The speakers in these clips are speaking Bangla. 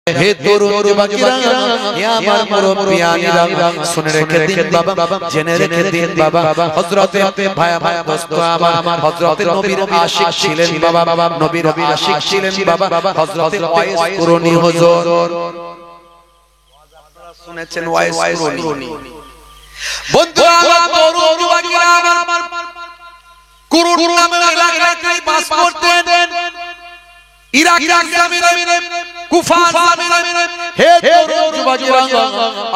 হে তরুণ যুবকেরা, হে আমার মুরব্বিয়ানেরা, শুনে রেখে দিন বাবা, জেনে রেখে দিন বাবা। হযরতে ভাই দোস্ত আমার হযরতে নবীর আশিক ছিলেন বাবা, নবীর আশিক ছিলেন বাবা হযরতে ওয়াইস কুরনি হুজুর। আপনারা শুনেছেন ওয়াইস কুরনি। বন্ধুরা আমার, তরুণ যুবকেরা আমার, কুরনি নামের এলাকায় বাস করতেন। ইরাক জমিনে, কুফা জমিনে। হে তরুণ যুবকেরা,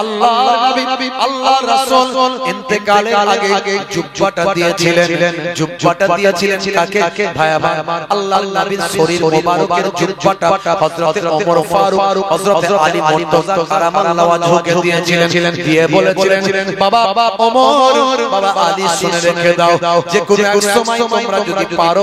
আল্লাহর নবী, আল্লাহর রাসূল ইন্তেকালের আগে জুব্বাটা দিয়েছিলেন। জুব্বাটা দিয়েছিলেন কাকে? ভাই আমার, আল্লাহর নবীর শরীর মোবারকের জুব্বাটা হযরতে ওমর ফারুক, হযরতে আলী মুর্তজা কারামাল্লাহু ওয়াজহুকে দিয়েছিলেন। দিয়ে বলেছিলেন, বাবা ওমর, বাবা আলী, শুনে রেখে দাও যে কোন এক সময় তোমরা যদি পারো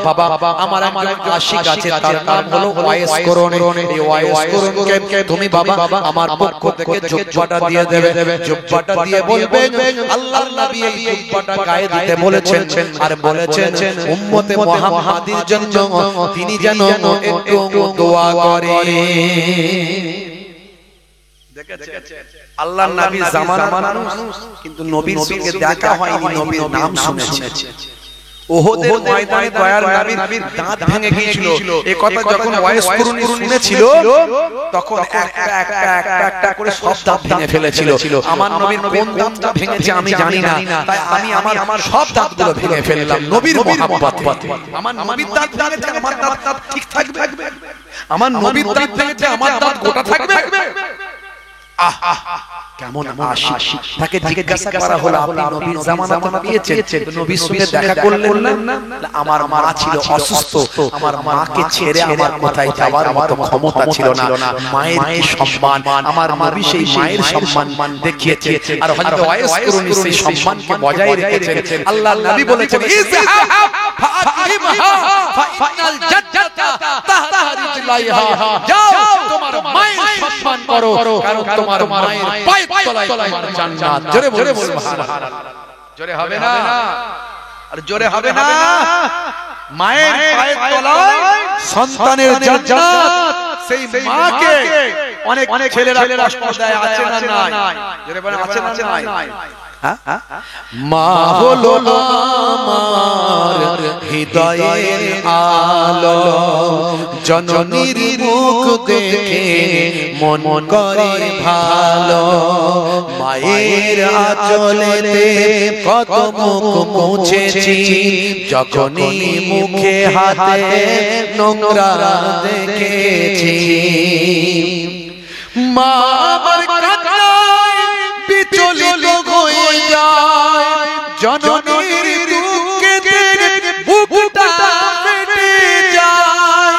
বাবা, আমার একজন আশিক আছে, তার নাম হলো ওয়াইস কুরনি। এই ওয়াইস কুরনিকে তুমি বাবা আমার পক্ষ থেকে জুব্বাটা দিয়ে দেবে। জুব্বাটা দিয়ে বলবেন আল্লাহর নবী এই জুব্বাটা গায়ে দিতে বলেছেন, আর বলেছেন উম্মতে মুহাম্মাদির জন্য তিনি যেন একটু দোয়া করে। দেখেছেন, আল্লাহর নবী জামানার মানুষ, কিন্তু নবীর সঙ্গে দেখা হয়নি, নবীর নাম শুনেছে। ওহদের ময়দানে দয়ার নবীর দাঁত ভেঙে গিয়েছিল। এই কথা যখন ওয়াইস কুরনি শুনেছিল, তখন একটা করে সব দাঁত ভেঙে ফেলেছিল। আমার নবীর কোন দাঁতটা ভেঙেছে আমি জানি না, তাই আমি আমার সব দাঁতগুলো ভেঙে ফেললাম নবীর মহব্বতে। আমার নবীর দাঁত ভেঙেছে, আমার দাঁত ঠিক থাকবে? আমার নবীর দাঁত ভেঙেছে, আমার দাঁত গোটা থাকবে? কেমন আশিক! তাকে জিজ্ঞাসা করা হলো, আপনি নবীর জামানাতে পেয়েছেন, নবীর সঙ্গে দেখা করলেন না? আমার মা ছিল অসুস্থ, আমার মাকে ছেড়ে আমার কোথায় যাওয়ার মতো ক্ষমতা ছিল না। মায়ের সম্মান, আমার নবী সেই মায়ের সম্মান দেখিয়েছে, আর হযরত ওয়াইস কুরনি সেই সম্মানকে বজায় রেখেছেন। আল্লাহর নবী বলেছেন, ইযহাব ফাতিমাহা ফাইনাল জান্নাতা তাহতা রিজলাইহা, যাও তোমার মায়ের সম্মান করো, কারণ তোমার মায়ের পায়ের তলায় তোমার জান্নাত। জোরে বলুন সুবহানাল্লাহ। জোরে হবে না? আর জোরে হবে না? মায়ের পায়ের তলায় সন্তানের জান্নাত। সেই মাকে অনেক ছেলেরা কষ্ট দেয়, আছে না নাই? জোরে বলেন, আছে না নাই? মা হলো আমার হৃদয়ের আলো, জননীর মুখ দেখে মন করে ভালো। মায়ের আঁচলেতে কত মুখ মুছেছি, যখনই মুখে হাতে নোংরা দেখেছি। মা আমার কান্নায় বিচলিত হয়ে যায়, জননীর দুঃখে বুকটা ফেটে যায়।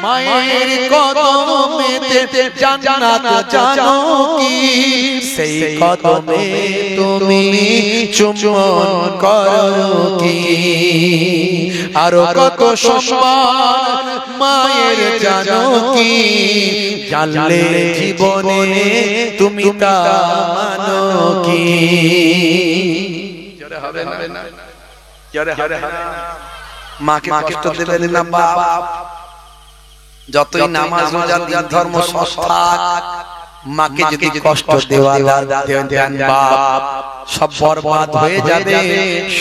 মায়ের কদমেতে জান্নাত জানো কি, সেই কদমে তুমি চুম্বন করো কি। আরো কত সম্মান মায়ের জানো কি, জানলে জীবনে তুমি তা মানো কি। জোরে হবে না? জোরে হবে না? মাকে কষ্ট দেবেন না বাপ, যতই নামাজ রোজা দিন ধর্ম সৎ, মাকে যদি কষ্ট দেন বাপ, সব বরবাদ হয়ে যাবে,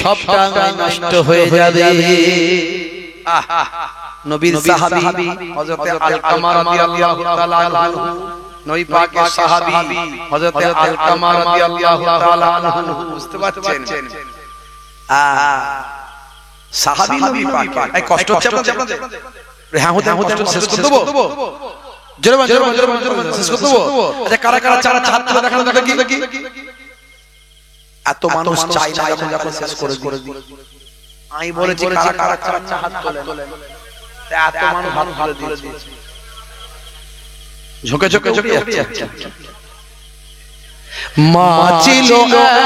সবটা নষ্ট হয়ে যাবে। নবীর সাহাবী হযরতে আলকামা রাদিয়াল্লাহু তাআলা আনহু, নবী পাকের সাহাবী হযরতে আলকামা রাদিয়াল্লাহু তাআলা আনহু, বুঝতে পারছেন? সাহাবী নবী পাক, এই কষ্ট হচ্ছে আপনাদের? হ্যাঁ, হতে শেষ করে দেব। জোরে বল, শেষ করে দেব। আচ্ছা, কারা চারা হাত তুলে দেখানো দেখি। এত মানুষ চাই না যখন শেষ করে দিই। আমি বলেছি কারা চারা হাত তোলেন, এত মানুষ হাত তুলে দিয়েছে, ঝুঁকে যাচ্ছে। মা ছিল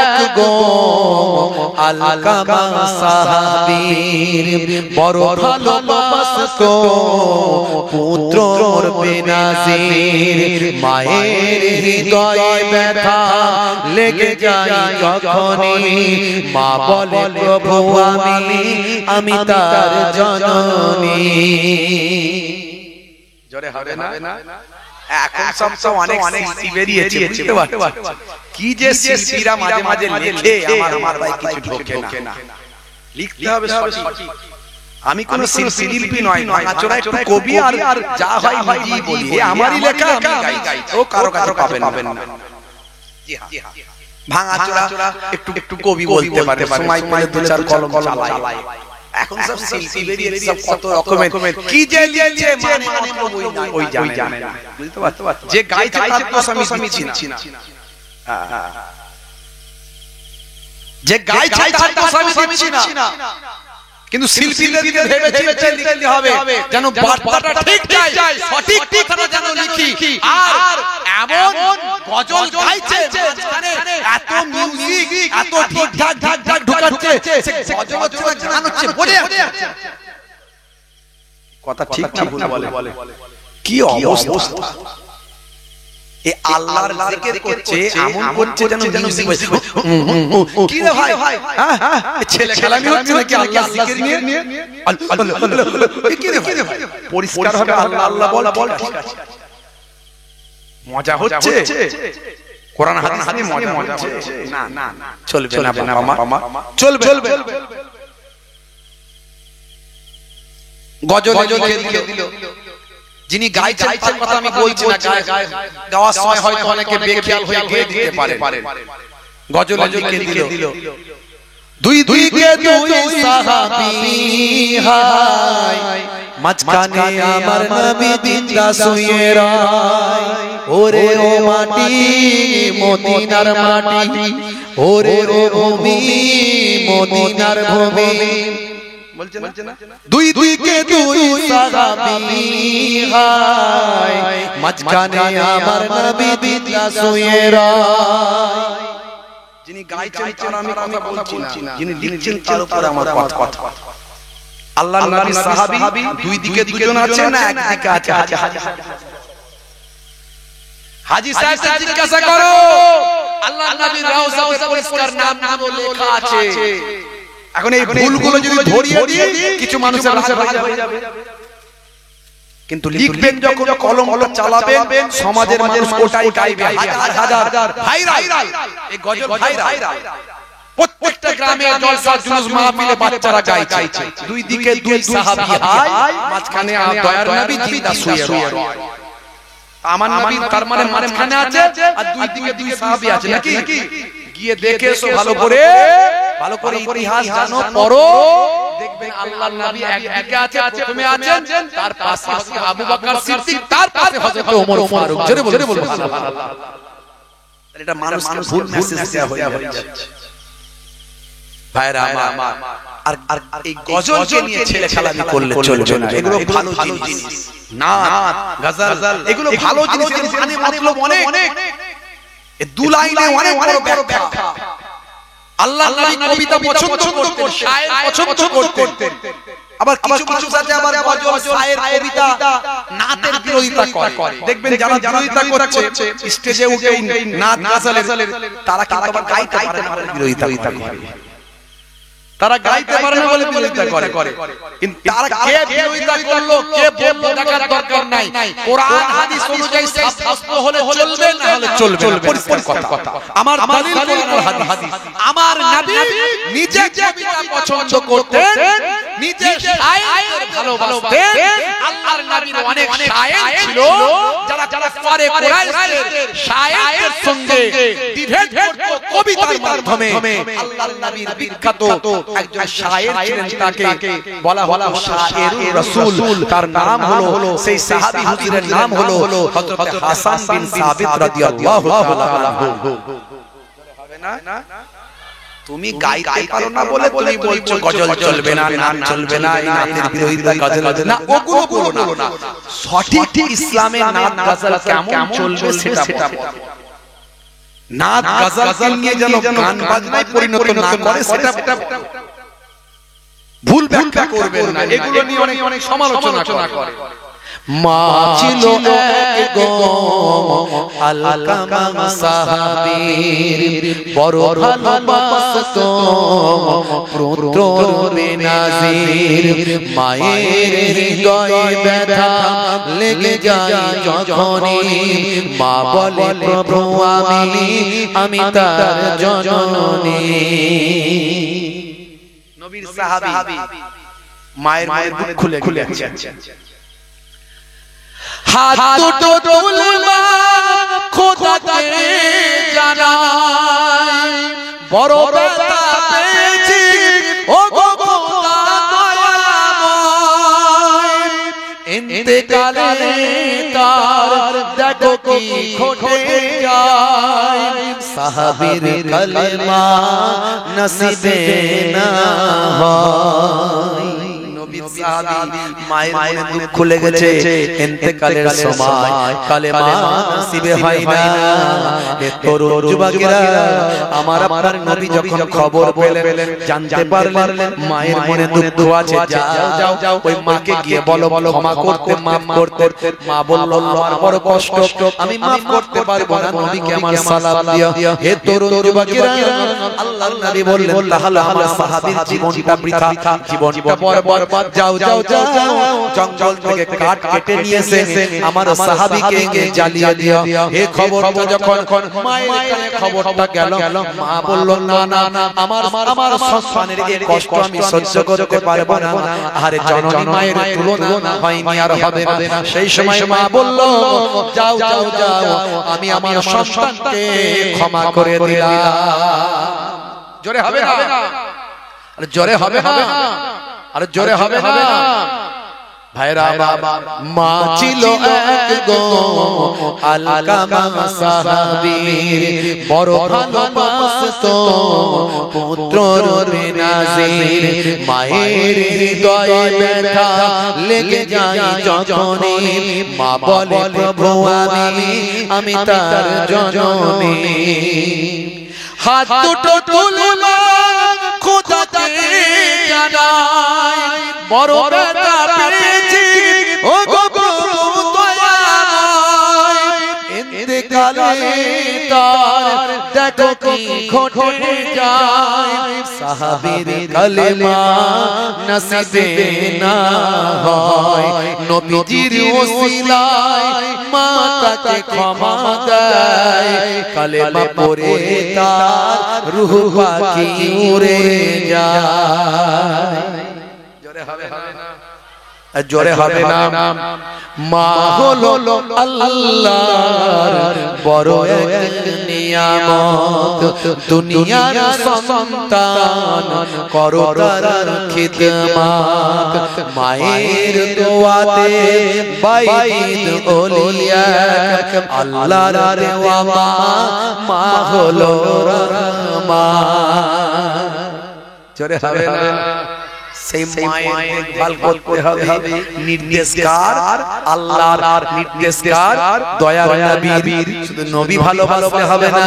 এক গো আলকামা সাহাবীর, বড় ভালোবাসতো পুত্রর বেনাজির। মায়ের হৃদয়ে ব্যথা লেগে যায় যখনই, মা বলে প্রভু আমি তার জননী। জোরে হবে না? এখন সব তো অনেক শিল্পী বেরিয়েছে, বুঝতে পারছো? কি যে শিল্পীরা মাঝে মাঝে লেখে, আমার ভাই কিছু ঢোকে না। লিখতে হবে সঠিক। আমি কোন শিল্পী নয়, ভাঙাচোরা একটু কবি, আর যা হয় নিজেই বলি, আমারই লেখা আমি গাই, ও কারো কাছে পাবেন না। জি হ্যাঁ, ভাঙাচোরা একটু কবি বলতে পারে, সময় পেলে দু চার কলম চালায়। এখন সব শিল্পী বেরিয়েছে, সব কত রকমের কি যে লিখছে, মানে ওই জানে না, বুঝতে পারছো? যে গাইছে তার দোষ আমি দিচ্ছি না, যে গাইছে তার দোষ আমি দিচ্ছি না, কিন্তু শিল্পীদেরকে ভেবে চিন্তে লিখতে হবে যেন বার্তাটা ঠিক যায়, সঠিক কথাটা যেন লিখি। আর এমন গজল গাইছে মাঝখানে এত মিউজিক, এত ঠিকঠাক ঢুকাচ্ছে, সে গজল হচ্ছে না, গান হচ্ছে, বলে কথা ঠিক না ভুল বলে, কি অবস্থা! এ আল্লাহর জিকির করছে, এমন করছে যেন মিউজিক বাজছে। কি রে ভাই, ছেলে খেলামি হচ্ছে নাকি আল্লাহর জিকির নিয়ে? কি রে ভাই, পরিষ্কার হবে আল্লাহ আল্লাহ বল, ঠিক আছে। মজা হচ্ছে, কোরআন হাদিস মজা হচ্ছে না, চলবে না বাবা, চলবে। গজল লিখে দিল, যিনি গাইছেন তার কথা আমি বলছি না, গাওয়ার সময় হয়তো অনেকে বেখেয়াল হয়ে গেয়ে দিতে পারে। গজল লিখে দিল, দুই দিকে দুই সাহাবী হায়, মাঝখানে আমার নবী জিন্দা শুয়ে রয়। ওরে ও মাটি, মদিনার মাটি, ওরে ও ভূমি, মদিনার ভূমি। বলছে না, দুই দিকে দুই সাহাবী হায়, মাঝখানে আমার নবী জিন্দা শুয়ে রয়। যিনি গাইছেন তার আমি কথা বলছি না, যিনি লিখছেন তার উপর আমার কথা। আল্লাহর নবী সাহাবী, দুই দিকে দুজন আছে না একদিকে আছে? হাজী সাহেব জিজ্ঞাসা করো, আল্লাহর নবীর রওজাতে পরিষ্কার নাম লেখা আছে। এখন এই ভুলগুলো যদি ধরিয়ে দিয়ে কিছু মানুষের রাগ হয়ে যাবে, কিন্তু লিখবেন যখন, কলমটা চালাবেন, সমাজের মানুষ ওটাই গাইবে। হাজার ভাইরাল এই গজল ভাইরাল, প্রত্যেকটা গ্রামে জলসা জুলুস মাহফিলে বাচ্চারা গাইছে। দুই দিকে দুই সাহাবী হায়, মাঝখানে দয়ার নবী জিন্দা শুয়ে রয়। আমার নবী তার মানে মাঝখানে আছে, আর দুই দিকে দুই সাহাবী আছে নাকি? গিয়ে দেখে এসো ভালো করে ইতিহাস জানো, পড়ো, দেখবেন আল্লাহর নবী একদিকে আছে, প্রথমে আছেন, তার পাশে আবু বকর সিদ্দিক, তার পাশে হযরত ওমর ফারুক। জোরে বলে সুবহানাল্লাহ। এটা মানুষকে ভুল মেসেজ দেয়া হয়ে যাচ্ছে ভাইরা আমার। আর এই গজলকে নিয়ে ছেলে খেলামি করলে চলবে না, এগুলো ভালো জিনিস না, গজল এগুলো ভালো জিনিস, মানে মতলব অনেক, এই দু লাইনে অনেক বড় ব্যাখ্যা। আল্লাহর নবী কবিতা পছন্দ করতেন, শায়ের পছন্দ করতেন, আবার কিছু মানুষ আছে আবার গজল, শায়ের, কবিতা, নাতের বিরোধিতা করে। দেখবেন যারা বিরোধিতা করছে স্টেজে উঠে নাত গজলের, তারা কিন্তু আবার গাইতে পারে না, বিরোধিতা করে। তারা গাইতে পারে না বলে বিরোধিতা করে, কিন্তু তারা কে বিরোধিতা করলো, কে বললো, দেখার দরকার নাই। কোরআন হাদিস অনুযায়ী শাস্ত্র হলে চলবে, না হলে চলবে না, পরিষ্কার কথা। আমার দলিল কোরআন হাদিস। আমার নবী নিজে কবিতা পছন্দ করতেন, নিজে শায়ের ভালোবাসতেন। আল্লাহর নবীর অনেক শায়ের ছিল, যারা পরে কুরাইশের শায়েরদের সঙ্গে ডিবেট করত কবিতার মাধ্যমে। আল্লাহর নবীর বিখ্যাত একজন শায়ের ছিলেন, তাকে বলা হলো শায়েরুর রাসূল। তার নাম হলো, সেই সাহাবী হুজুরের নাম হলো হযরত হাসান বিন সাবিত রাদিয়াল্লাহু তাআলা আনহু। হবে না? তুমি গাইতে পারো না বলে তুমি বলছো গজল চলবে না, নাম চলবে না, এই নাতের বিরোধিতা, গজল না, ওগুলো বলো না। সঠিক ইসলামে নাত গজল কেমন চলবে সেটা বলো। নাত গজল নিয়ে যেন গান বাজনায় পরিণত না করে, সেটা ভুল ব্যাখ্যা করবেন না। এগুলো নিয়ে অনেক সমালোচনা করে। মা ছিল এক গো আলকামা সাহাবীর বড় ভালোবাসতো পুত্র বেনাজির মায়ের হৃদয়ে ব্যথা লেগে যায় যখনই মা বলে প্রভু আমি তার জননী নবীর সাহাবী মায়ের বুক খুলে গেছে হাত দুটো তুলে মা খোদাকে জানাই বড় ব্যথা পেয়েছি ও গো খোদা দয়াময় ইন্তেকালে তার দেখো কি ঘটে যায় সাহাবীর কালেমা নসিবে না হয় মায়ের বুক খুলে গেছে ইন্তেকালের সময় কালেমা নসিবে হয় না এ তরুণ যুবকেরা আমার আপনার নবী যখন খবর পেলেন জানতে পারলেন মায়ের মনে দুঃখ আছে যাও যাও ওই মাকে গিয়ে বলো ক্ষমা করতে মাফ করতে মা বলল আমার বড় কষ্ট আমি মাফ করতে পারবো না নবীকে আমার সালাম দিও হে তরুণ যুবকেরা আল্লাহর নবী বললেন তাহলে আমার সাহাবীর জীবনটা বৃথা জীবনটা বরবাদ যাও যাও যাও জঙ্গল থেকে কাঠ কেটে নিয়ে এসে আমার সাহাবীকে জ্বালিয়ে দিও এই খবরটা যখন মায়ের কানে খবরটা গেল মা বলল না না আমার সন্তানের এই কষ্ট আমি সহ্য করতে পারবো না আরে জননী মায়ের তুলনা হয়নি আর হবে না সেই সময় মা বলল যাও যাও যাও আমি আমার সন্তানকে ক্ষমা করে দিলাম জোরে হবে না আরে জোরে হবে না আর জোরে হবে না ভাইরা মা ছিল এক গো আলকামা সাহাবীর বড় ভালোবাসতো পুত্র বেনাজির মায়ের হৃদয়ে ব্যথা লেগে যায় যখনই মা বলে প্রভু আমি তার জননী হাত দুটো তুলে মা খোদাকে জানাই বড় ব্যথা পেয়েছি ও গো দয়াময় ইন্তেকালে তার দেখো কি ঘটে যায় সাহাবীর কালেমা নসিবে না হয় নবীজির ওসিলায় মা তাকে ক্ষমা দেয় কালেমা পড়ে তার রূহ পাখি উড়ে যায় জোরে হবে না মা হলো আল্লাহর বড় এক নিয়ামত দুনিয়ার সন্তান করো তার খিদমত মায়ের দোয়াতে বাইত ওলিয়া আল্লাহর দেওয়া মা হলো রহমান জোরে হবে না সেই মায়ের দেখভাল করতে হবে নির্দেশকার আল্লাহর নির্দেশকার দয়ার নবীর শুধু নবী ভালোবাসতে হবে না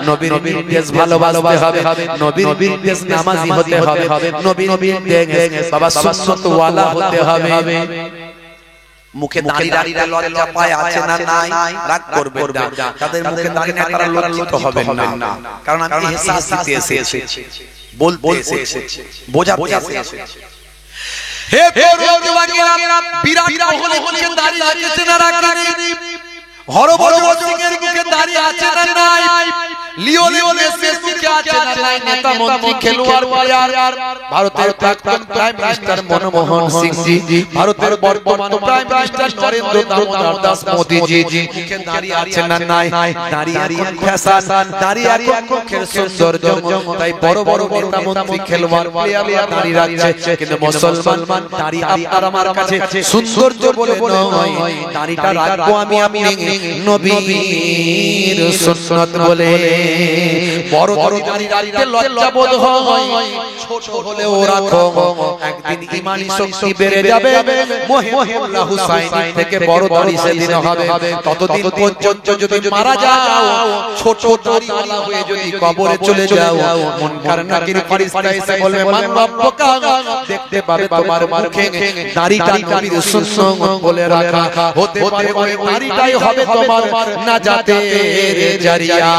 নবীর নির্দেশ ভালোবাসতে হবে নবীর নির্দেশ নামাজি হতে হবে নবীর নির্দেশ বাবা সুন্নাত ওয়ালা হতে হবে মুখে দাড়ি রাখতে লজ্জা পায় আছে না নাই রাগ করবে না তাদের মুখে দাড়ি না তারা লজ্জিত হবেন না কারণ আমি হিসাব দিতে এসেছি বলতে এসেছি বোঝাতে এসেছি হে তরুণ যুবকেরা বিরাট কোহলি মুখে দাড়ি রাখছে না রাখেনি হরভজন সিংহের মুখে দাড়ি আছে না নাই লিওনেল মেসির মুখে আছে না নাই নেতা মন্ত্রী খেলোয়াড় প্লেয়ার ভারতের প্রাক্তন প্রাইম মিনিস্টার মনমোহন সিং জি ভারতের বর্তমান প্রাইম মিনিস্টার নরেন্দ্র দামোদর দাস মোদি জি মুখে দাড়ি আছে না নাই দাড়ি এখন ফ্যাশন দাড়ি এখন মুখের সৌন্দর্য তাই বড় বড় নেতা মন্ত্রী খেলোয়াড় প্লেয়ার দাড়ি রাখছে কিন্তু মুসলমান দাড়ি আপনার আমার কাছে সৌন্দর্য বলে নয় দাড়িটা রাখবো আমি নবীর সুন্নাত বলে বড় বড় রাখতে লজ্জা বোধ হয়, ছোট হলেও রাখো, একদিন ঈমানি শক্তি বেড়ে যাবে। মোল্লা হুসাইন থেকে বড় দাড়ি সেদিন হবে। ততদিন পর্যন্ত যদি মারা যাও, ছোট দাড়িওয়ালা হয়ে যদি কবরে চলে যাও, মুনকার নাকির ফেরেশতা এসে বলবে মান রাব্বুকা, দেখতে পাবে তোমার মুখে দাড়িটা নবীর সুন্নাত বলে রাখা। হতে পারে ওই দাড়িটাই হবে তোমার নাজাতের জারিয়া।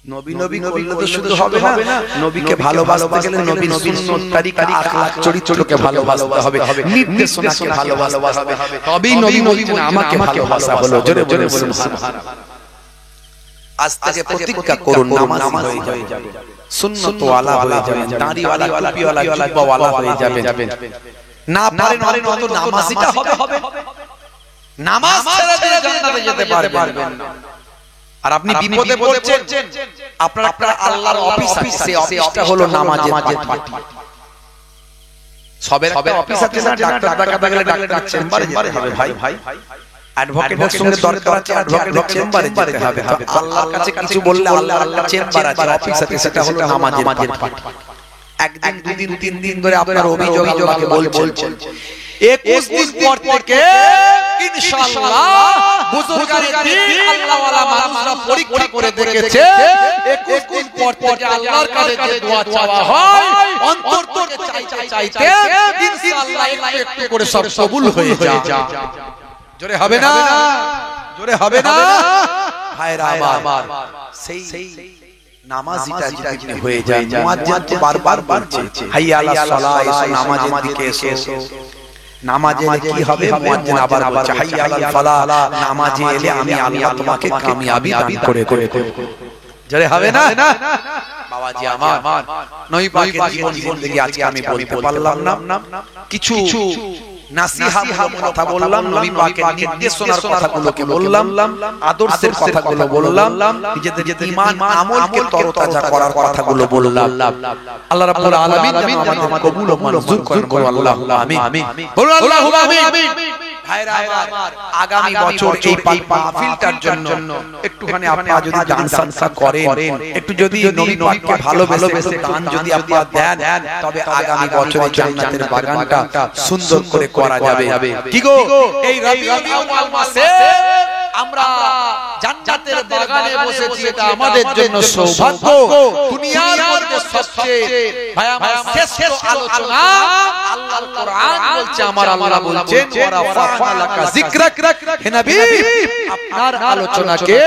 নবী নবী করলে তো শুধু হবে না, নবীকে ভালোবাসতে গেলে নবীর সুন্নাত তরিকা আখলাক চরিত্রকে ভালোবাসতে হবে, নির্দেশনাকে ভালোবাসতে হবে, তবেই নবী বলছেন আমাকে ভালোবাসা হলো। জোরে জোরে বলুন সুবহানাল্লাহ। আজ থেকে প্রতিজ্ঞা করুন, নামাজ হয়ে যাবে, সুন্নাত ওয়ালা হয়ে যাবেন, দাড়ি ওয়ালা টুপি ওয়ালা জুব্বা ওয়ালা হয়ে যাবেন। না পারেন অত নামাজিটা হবে, নামাজ ছেড়ে দিয়ে জান্নাতে যেতে পারবেন না। আর আপনি বিপদে পড়ছেন, আপনার আল্লাহর অফিস আছে, সেই অফিসটা হলো নামাজের পার্টি। সবের একটা অফিস আছে না, ডাক্তার দেখাতে গেলে ডাক্তার চেম্বারে হবে ভাই, অ্যাডভোকেটের সঙ্গে দরকার আছে, অ্যাডভোকেটের চেম্বারে যেতে হবে। আল্লাহর কাছে কিছু বললে আল্লাহর চেম্বার আছে, অফিস আছে, সেটা হলো নামাজের পার্টি। একদিন দুদিন তিন দিন ধরে আপনার অভিযোগ আল্লাহকে বলছেন, 21 দিন পর থেকে ইনশাআল্লাহ বুজুর্গানের দিন আল্লাহওয়ালা মানুষরা পরীক্ষা করে দেখেছে, 21 দিন পর থেকে আল্লাহর কাছে যে দোয়া চাওয়া হয়, অন্তর থেকে চাইতে ইনশাআল্লাহ একটু করে সব কবুল হয়ে যায়। জোরে হবে না, জোরে হবে না ভাইরা আমার। সেই নামাজিটা যদি হয়ে যায়, মুয়াজ্জিন তো বারবার বলছে হাইয়া আলাস সালাহ, এসো নামাজের দিকে এসো। নামাজে কি হবে, মুয়াজ্জিন আবার বলছে হাইয়া আলাল ফালাহ, নামাজে এলে আমি আল্লাহ তোমাকে কামিয়াবি দান করে দেব। জোরে হবে না বাবাজি আমার। নবী পাকের জীবন জিন্দেগি আজকে আমি বলতে পারলাম না, কিছু নাসিহা কথা বললাম, নবী পাকের নির্দেশনার কথাগুলোকে বললাম, আদর্শের কথাগুলো বললাম, নিজেদের ঈমান আমলকে তরতাজা করার কথাগুলো বললাম। আল্লাহ রাব্বুল আলামিন আমাদের কবুল ও মঞ্জুর করুন। আল্লাহুম্মা আমিন, বলুন আল্লাহুম্মা আমিন। ভাইরা আমার, আগামী বছর এই মাহফিলটার জন্য একটুখানি আপনারা যদি দান সাদকা করেন, একটু যদি নবী পাককে ভালোবেসে দান যদি আপনারা দেন, তবে আগামী বছরে জান্নাতের বাগানটা সুন্দর করে করা যাবে। কি গো, এই রবিউল আউয়াল মাসে আমরা জান্নাতের বাগানে বসেছি, এটা আমাদের জন্য সৌভাগ্য। দুনিয়ার মধ্যে সবচেয়ে শ্রেষ্ঠ আলোচনা আল্লাহর কোরআন বলছে, আমার আল্লাহ বলছেন ওয়া রাফা'না লাকা যিকরাক, হে নবী আপনার আলোচনাকে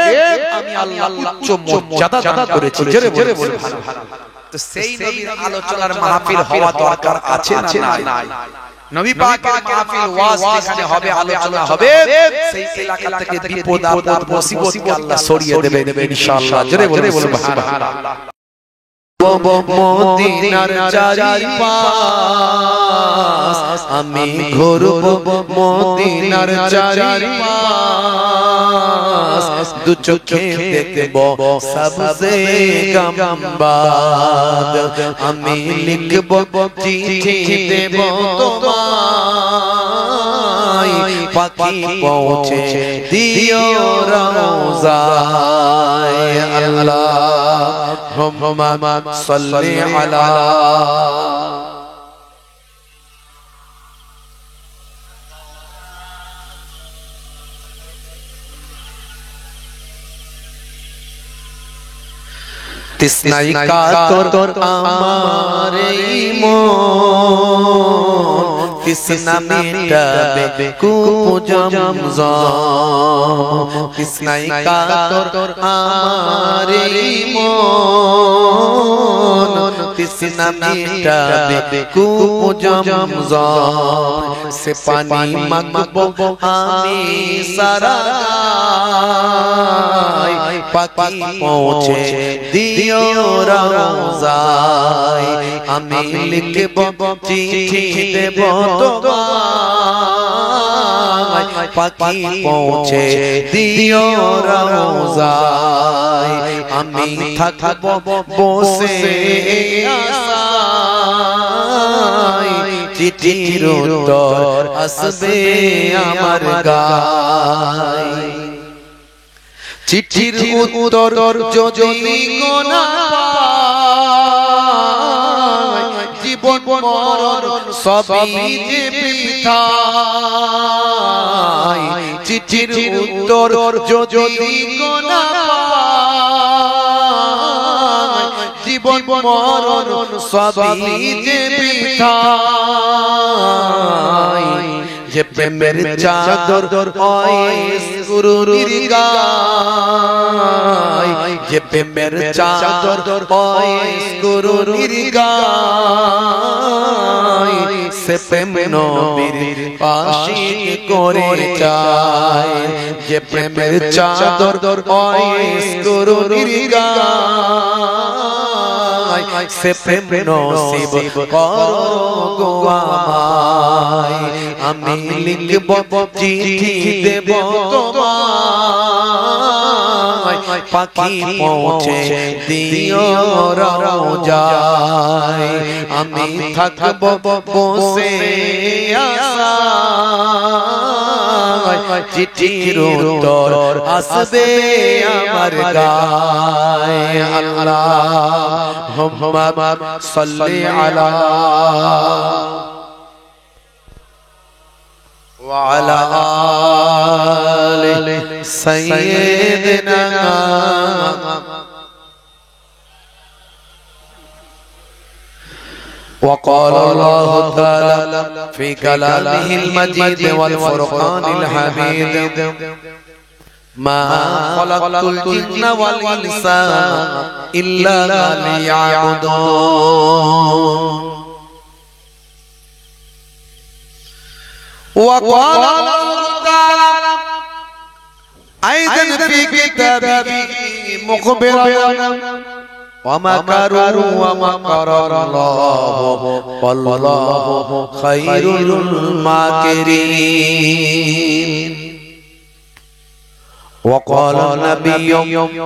আমি আল্লাহ উচ্চ মর্যাদা দান করেছি। জোরে জোরে বলুন সুবহানাল্লাহ। তো সেই নবীর আলোচনার মাহফিল হওয়া দরকার আছে না নাই? নবী পাকের মাহফিল ওয়াজ যেখানে হবে, আলোচনা হবে, সেই এলাকা থেকে বিপদ আপদ মুসিবত আল্লাহ সরিয়ে দেবে ইনশাআল্লাহ। জোরে বলুন সুবহানাল্লাহ। মদিনার চারিপাশ আমি ঘুরব, মদিনার চারিপাশ দু চোখে দেখব সবজে গম্বাদ, আমি লিখব চিঠি দেব তোমায়, পাখি পৌঁছে দিও রওজায়। আল্লাহুম্মা সাল্লি আলা তৃষ্ণাই কাতর আমার মন, তৃষ্ণা মেটাবে কূপ জমজম, তৃষ্ণাই কাতর আমার মন, তৃষ্ণা মেটাবে কূপ জমজম, সে পানি মাগবো আমি সারা গায়, পাখি পৌঁছে দিও রওজায়, আমি লিখব চিঠি দেব তোমায়, পাখি পৌঁছে দিও রওজায়, আমি থাকব বসে আশায়, চিঠির উত্তর আসবে আমার গায়। চিঠির উত্তর যদি গোনা পায় জীবন মরণ সবই যে বৃথা চিঠির উত্তর যদি গোনা পায় জীবন মরণ সবই যে বৃথা যে প্রেমের চাদর ওয়াইস গুরুর গায় যে প্রেমের চাদর ওয়াইস গুরুর গায় সে প্রেম নবীর আশিক করে চায় যে প্রেমের চাদর ওয়াইস গুরুর গায় সে প্রেম নসিব করো গো আমায় আমি লিখব চিঠি দেব তোমায় পাখি পৌঁছে দিও রওজায় আমি থাকব বসে আশায় চিঠির উত্তর আসবে আমার গায়ে আল্লাহুম্মা সাল্লি আলা وعلى آل سيدنا وقال الله تعالى في كلامه المجيد والفرقان الحميد ما خلقت الجن والإنس إلا ليعبدون وقال الله تعالى أيضا في كتابه مخبرا ومكروا ومكر الله والله خير الماكرين وقال النبي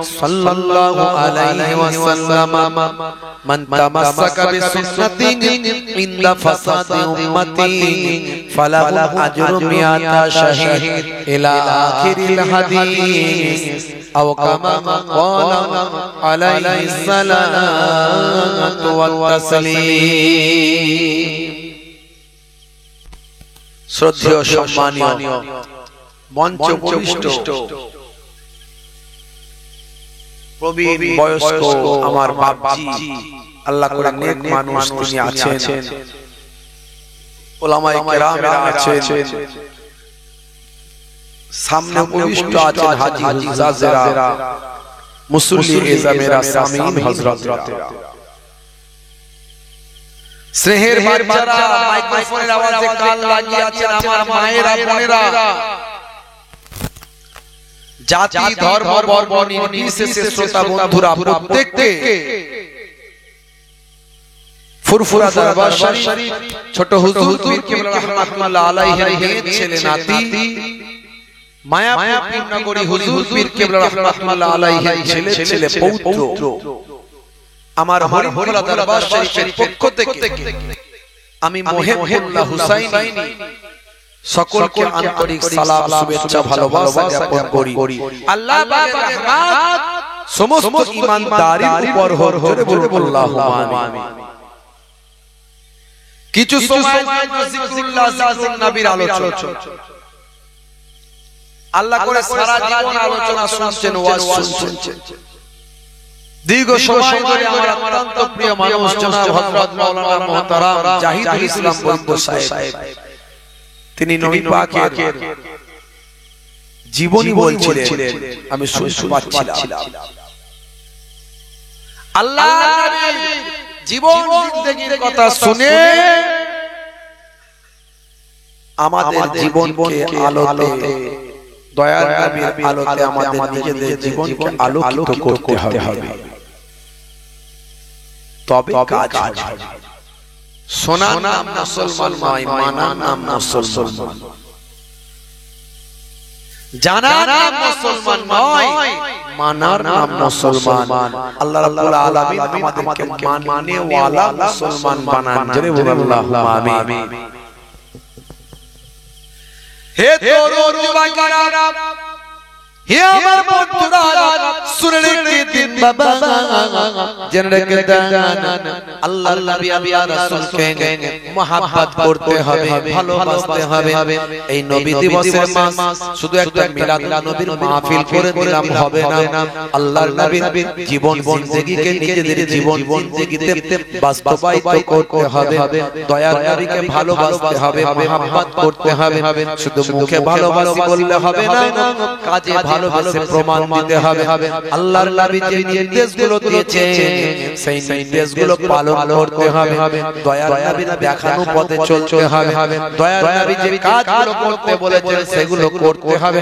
صلى الله عليه وسلم من تمسك بسنتي عند فساد أمتي فله أجر 100 شهيد إلى آخر الحديث أو كما قال عليه الصلاة والتسليم শ্রদ্ধেয় সম্মানীয় মঞ্চ উপবিষ্ট প্রবীণ বয়স্ক আমার বাপজি আল্লাহ করে নেক মানুষ তিনি আছেন উলামায়ে কেরামেরা আছেন সামনে উপবিষ্ট আছেন হাজী হুজ্জাজেরা মুসল্লি এজামেরা সামিন হযরতরা স্নেহের বাচ্চারা মাইক্রোফোনের আওয়াজে কান লাগিয়ে আছেন আমার মায়েরা বোনেরা জাতি ধর্ম বর্ণ নির্বিশেষে শ্রোতা বন্ধুরা প্রত্যেককে ফুরফুরা দরবার শরীফ ছোট হুজুর পীর কেবলা রাহমাতুল্লাহ আলাইহির নেক ছেলে নাতি মায়াপুর নগরী হুজুর পীর কেবলা রাহমাতুল্লাহ আলাইহির ছেলে পৌত্র আমার হরিফুলা দরবার শরীফের পক্ষ থেকে আমি মুহিবুল্লাহ হুসাইনি সকলকে আন্তরিক সালাম শুভেচ্ছা ভালোবাসা জ্ঞাপন করি আল্লাহ পাকের রহমত সমস্ত ঈমানদারের উপর হোক জোরে বলুন আল্লাহুম্মা আমিন কিছু সময় জিকিরুল্লাহ জিকিরুন নবীর আলোচনা আল্লাহ করে সারা জীবন আলোচনা শুনছেন ওয়াজ শুনছেন দীর্ঘ সময় ধরে আমার অত্যন্ত প্রিয় মানুষ জনাব হযরত মাওলানা মুহতারাম জাহিদুল ইসলাম বন্ধু সাহেব তিনি নবী পাকের জীবনী বলছিলেন আমি শুনতে পাচ্ছিলাম আল্লাহ নবীর জীবন জিন্দেগীর কথা শুনে আমাদের জীবনকে আলোতে দয়ার নবীর আলোতে আমাদের নিজেদের জীবনকে আলোকিত করতে হবে তবে কাজ হবে সোনা নাম মুসলমান নয় মানা নাম মুসলমান জানা নাম মুসলমান নয় মানার নাম মুসলমান আল্লাহ রাব্বুল আলামিন আমাদেরকে মানে ওয়ালা মুসলমান বানান জোরে বলুন আল্লাহুম্মা আমিন হে তরুণ যুবকেরা হে আমার বন্ধুরা শুনে রেখে দিন বাবা, জেনে রেখে দেন আল্লাহর নবী আল্লাহর রাসূলকে মহব্বত করতে হবে, ভালোবাসতে হবে। এই নবী দিবসের মাস শুধু একটা মিলাদ নবীর মাহফিল করে দিলাম হবে না, আল্লাহর নবীর জীবন জিন্দেগিকে নিজেদের জীবন জিন্দেগিতে বাস্তবায়িত করতে হবে। দয়ার নবীকে ভালোবাসতে হবে, মহব্বত করতে হবে। শুধু মুখে ভালোবাসি বললে হবে না, কাজে ভালোবেসে প্রমাণ দিতে হবে। আল্লাহর নবী যে নির্দেশগুলো দিয়েছেন সেই নির্দেশগুলো পালন করতে হবে। দয়ার নবীর দেখানো পথে চলতে হবে। দয়ার নবী যে কাজগুলো করতে বলেছেন সেগুলো করতে হবে।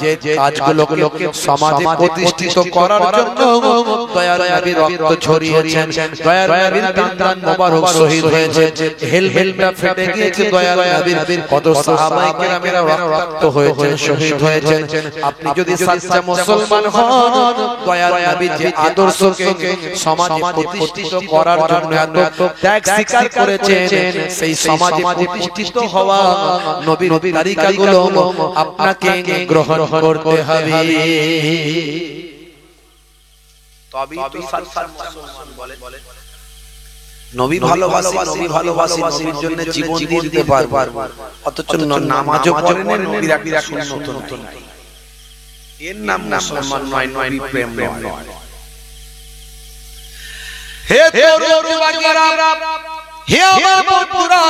যে কাজগুলোকে সমাজে প্রতিষ্ঠিত করার জন্য দয়ার নবী রক্ত ঝরিয়েছেন, দয়ার নবীর দান মোবারক শহীদ হয়েছে, হেলমেটটা ফেটে গিয়েছে, দয়ার নবীর কত সাহাবায়ে কেরামেরা রক্তাক্ত হয়েছে, শহীদ হয়েছেন। আপনি যদি সচ্চা মুসলমান হন, দয়ার নবী যে আদর্শকে সমাজে প্রতিষ্ঠিত করার জন্য এত ত্যাগ স্বীকার করেছেন, সেই সমাজে প্রতিষ্ঠিত হওয়া নবীর তরিকাগুলো আপনাকে গ্রহণ করতে হবে। তবেই তো সচ্চা মুসলমান বলে। নবী ভালোবাসি, নবী ভালোবাসি, নবীর জন্য জীবন দিয়ে দিতে পারবো, অথচ নামাজও পড়েন না, নবীর একটা সুন্নাত নাই। এর নাম মুসলমান নয়, নবী প্রেম নয়। হে তরুণ যুবকেরা, হে আমার বন্ধুরা,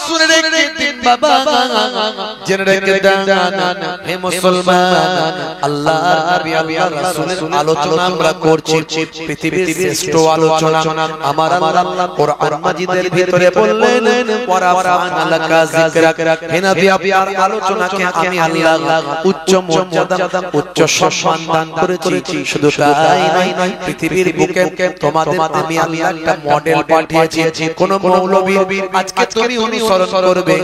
শুনে রেখে দিন বাবা, জেনে রেখে দেন হে মুসলমান, আল্লাহর নবী আল্লাহর রাসূলের আলোচনা আমরা করছি, পৃথিবীর শ্রেষ্ঠ আলোচনা। আমার আল্লাহ কোরআন মাজিদের ভিতরে বললেন, ওয়ারাফা'না লাকা যিকরাক। হে নবী, আপনার আলোচনাকে আমি আল্লাহ উচ্চ মর্যাদা, উচ্চ সম্মান দান করেছি। শুধু তাই নয়, পৃথিবীর বুকে তোমাদের আমি আল্লাহ একটা মডেল পাঠিয়েছি। কোন মৌলবী আজকে তুমি অনুসরণ করবে,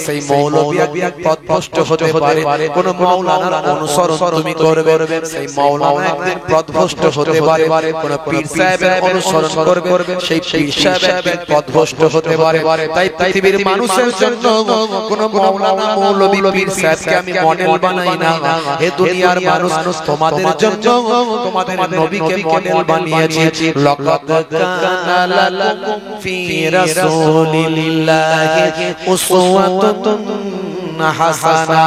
সেই মৌলবী একদিন পথভ্রষ্ট হতে পারে। কোন মাওলানার অনুসরণ তুমি করবে, সেই মাওলানা একদিন পথভ্রষ্ট হতে পারে। কোন পীর সাহেবের অনুসরণ করবে, সেই পীর সাহেব একদিন পথভ্রষ্ট হতে পারে। তাই পৃথিবীর মানুষের জন্য কোন মাওলানা, মৌলবী, পীর সাহেবকে আমি মডেল বানাই না। হে দুনিয়ার মানুষ, তোমাদের জন্য তোমাদের নবীকে মডেল বানিয়েছি। লাকাদ কানা লাকুম ফি রাসূলিল্লাহি উসওয়াতুন হাসানা।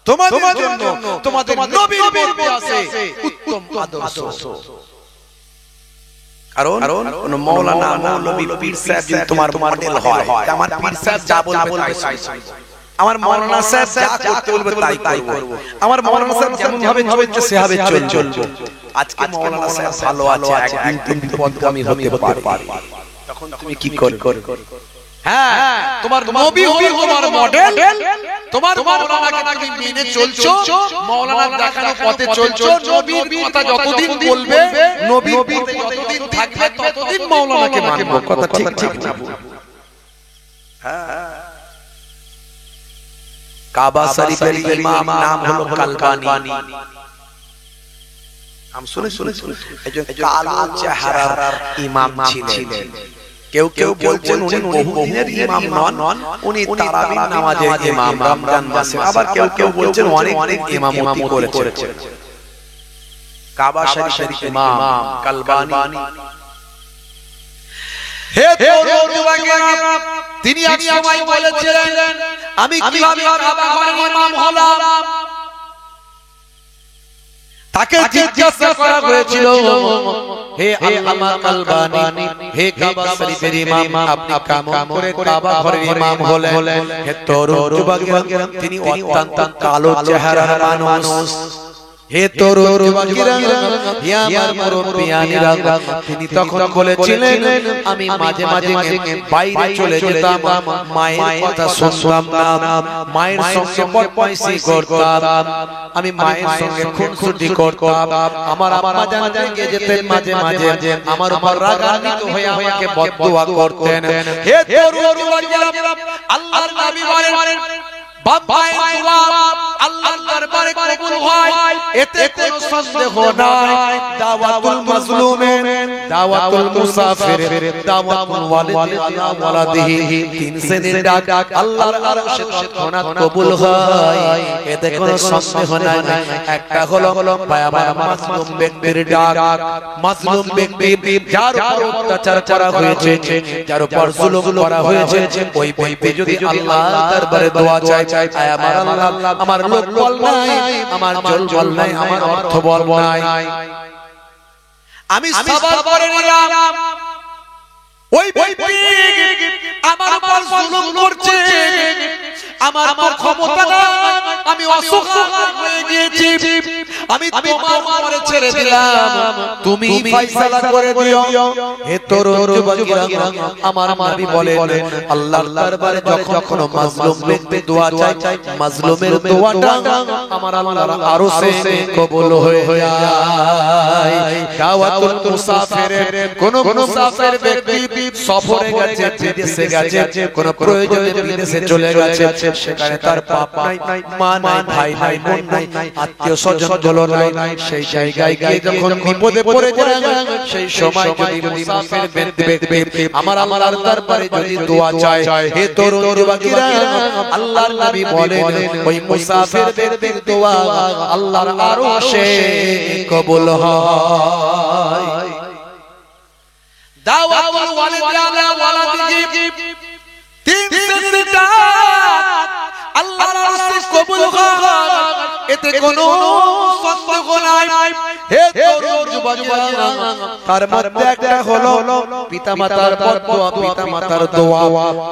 তোমাদের জন্য তোমাদের নবীর মধ্যে আছে উত্তম আদর্শ। কারণ কোন মাওলানা, মৌলবী, পীর সাহেব যদি তোমার মডেল হয়, আমার পীর সাহেব যা বলবে তাই শুনবো, আমার মাওলানা সাহেব যা করতে বলবে তাই করব, আমার মাওলানা সাহেব যেমন ভাবে চলছে সেভাবে চলবো। আজকে মাওলানা সাহেব ভালো আছে, একদিন তুমি বিপদগামী হতে পারে, তখন তুমি কি করবে? হ্যাঁ, তোমার নবী হলো তোমার মডেল, তোমার মাওলানাকে তুমি মেনে চলছো, মাওলানার দেখানো পথে চলছো। নবীর কথা যতদিন বলবে, নবীর পথে যতদিন থাকবে, ততদিন মাওলানাকে মানবো। কথা ঠিক না? হ্যাঁ। কাবা শরীফের ইমাম নাম হলো কালবানী। নাম শুনে একজন কালো চেহারার ইমাম ছিলেন। কেউ বলছেন উনি বহুদিনের ইমাম নন, উনি তারাবির নামাজের ইমাম, রমজান মাসে। আবার কেউ বলছেন অনেক ইমামতি করেছেন। কাবা শরীফের ইমাম কালবানী। হে তরুণ যুবকেরা, তিনি এক সময় বলেছিলেন, আমি কিভাবে কাবা ঘরের ইমাম হলাম? তাকে জিজ্ঞাসা করা হয়েছিল, হে আল্লামা কালবানী, হে কাবা শরীফের ইমাম, আপনি কেমন করে কাবা ঘরের ইমাম হলেন? হে তরুণ যুবকেরা, তিনি অত্যন্ত কালো চেহারার মানুষ। হে তরুণ যুবকেরা, হে আমার মুরব্বিয়ানেরা, তিনি তখন বলেছিলেন, আমি মাঝে মাঝে বাইরে চলে যেতাম, মায়ের কথা শুনতাম না, মায়ের সঙ্গে বদমাইশি করতাম, আমি মায়ের সঙ্গে খুনসুটি করতাম। আমার আম্মা জান জেগে যেতেন মাঝে মাঝে, আমার উপর রাগান্বিত হয়ে আমাকে বদদুয়া করতেন। হে তরুণ যুবকেরা, আল্লাহর নবী বলেন, বাম্পায়ের দোয়া আল্লাহর দরবারে কবুল হয়, এতে কোনো সন্দেহ নাই। দাওয়াতুল মাজলুমের দাওয়াতুল মুসাফির, দাওয়াতুল ওয়ালিদ আলা ওয়ালাদিহি, তিন শ্রেণীর ডাক আল্লাহর আরশে তৎক্ষণাৎ কবুল হয়, এতে কোনো সন্দেহ নাই। একটা হলো ভাই আমার মাজলুম ব্যক্তির ডাক, মাজলুম ব্যক্তি যার উপর অত্যাচার করা হয়েছে, যার উপর জুলুম করা হয়েছে, ওই ব্যক্তি যদি আল্লাহর দরবারে দোয়া চায়, আয় আমার আল্লাহ, আমার লোক বল নাই, আমার জল বল নাই, আমার অর্থ বল নাই, আমি সবার করে নিলাম, ওই ব্যক্তি আমার উপর জুলুম করছে, আমার উপর ক্ষমতা নাই, আমি অসহায় হয়ে গিয়েছি, আমি তোমার উপরে ছেড়ে দিলাম, তুমি ফয়সালা করে দিও। হে তরুণ যুবকেরা, আমার নবী বলেন আল্লাহর দরবারে যখন কোনো মাজলুম ব্যক্তি দোয়া চায়, মাজলুমের দোয়াটা আমার আল্লাহর আরশে কবুল হয়ে যায়। দাওয়াতুল মুসাফির, কোন মুসাফির ব্যক্তি সফরে গেছে, বিদেশে গেছে, কোন প্রয়োজনে বিদেশে চলে গেছে, সেখানে তার বাপ নাই, মা নাই, ভাই নাই, বোন নাই, আত্মীয় স্বজন হলো নাই, সেই জায়গায় গিয়ে যখন বিপদে পড়ে যায়, সেই সময় যদি মুসাফির ব্যক্তি আমার আল্লাহর দরবারে যদি দোয়া চায়, হে তরুণ যুবকেরা, আল্লাহর নবী বলেন ওই মুসাফির ব্যক্তির দোয়া আল্লাহর আরশে কবুল হয়। দাওয়াতুল ওয়ালিদ আলা ওয়ালাদিহি, তিন শ্রেণীর ডাক আল্লাহর আরশে কবুল হয়, এতে কোনো সন্দেহ নাই। হে তরুণ যুবকেরা, তার মধ্যে একটা হলো পিতামাতার বদদোয়া, পিতামাতার দোয়া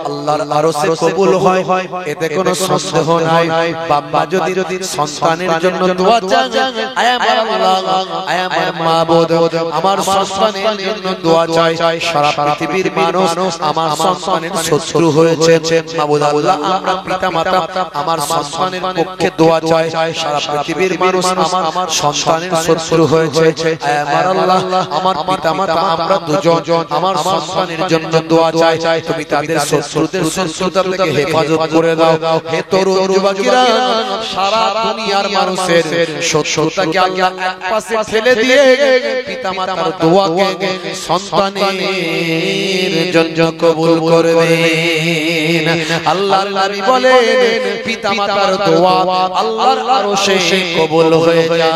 আল্লাহর আরশে কবুল হয়, এতে কোনো সন্দেহ নাই। বাবা যদি সন্তানের জন্য দোয়া চায়, আয় আমার আল্লাহ, আয় আমার মাবুদ, আমার সন্তানের জন্য দোয়া চায়, সারা পৃথিবীর মানুষ আমার সন্তানের শত্রু হয়েছে, মাবুদ আল্লাহ আমরা পিতামাতা আমার সন্তানের পক্ষে দোয়া চায়, সারা পৃথিবীর মানুষ আমার সন্তানের শত্রু হয়েছে, আমার আল্লাহ আমার পিতামাতা আমরা দুজন আমার সন্তানের জন্য দোয়া চাই, তুমি তাদের শত্রুদের শত্রুতা থেকে হেফাজত করে দাও। হে তরুণ যুবকেরা, সারা দুনিয়ার মানুষের শত্রুতাকে আল্লাহ এক পাশে ফেলে দিয়ে পিতামাতার দোয়াকে সন্তানের জন্য কবুল করবেন। আল্লাহর নবী বলেন পিতামাতার দোয়া আল্লাহর আরশে কবুল হয়ে যায়।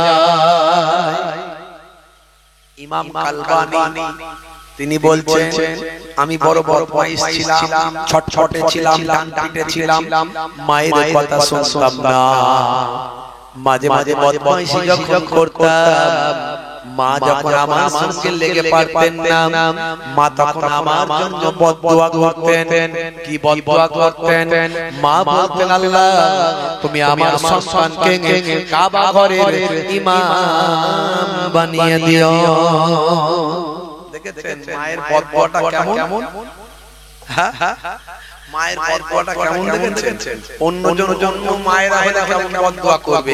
ইমাম কালবানী তিনি বলছেন, আমি বড় বদমাইশ ছিলাম, ছটফটে ছিলাম, ডান পিটে ছিলাম, মায়ের কথা শুনতাম না, মাঝে মাঝে বদমাইশি যখন করতাম, মা যখন আমার সঙ্গে লেগে পারতেন না, মা তখন আমার জন্য বদদোয়া করতেন। কি বদদোয়া করতেন? মা বলতেন, আল্লাহ তুমি আমার সন্তানকে কাবা ঘরের ইমাম বানিয়ে দিও। দেখেছেন মায়ের বদদোয়াটা কেমন? হ্যাঁ, মায়ের বদদোয়াটা কেমন দেখেছেন? অন্য জন্য মায়েরা হলে কেমন বদদোয়া করবে,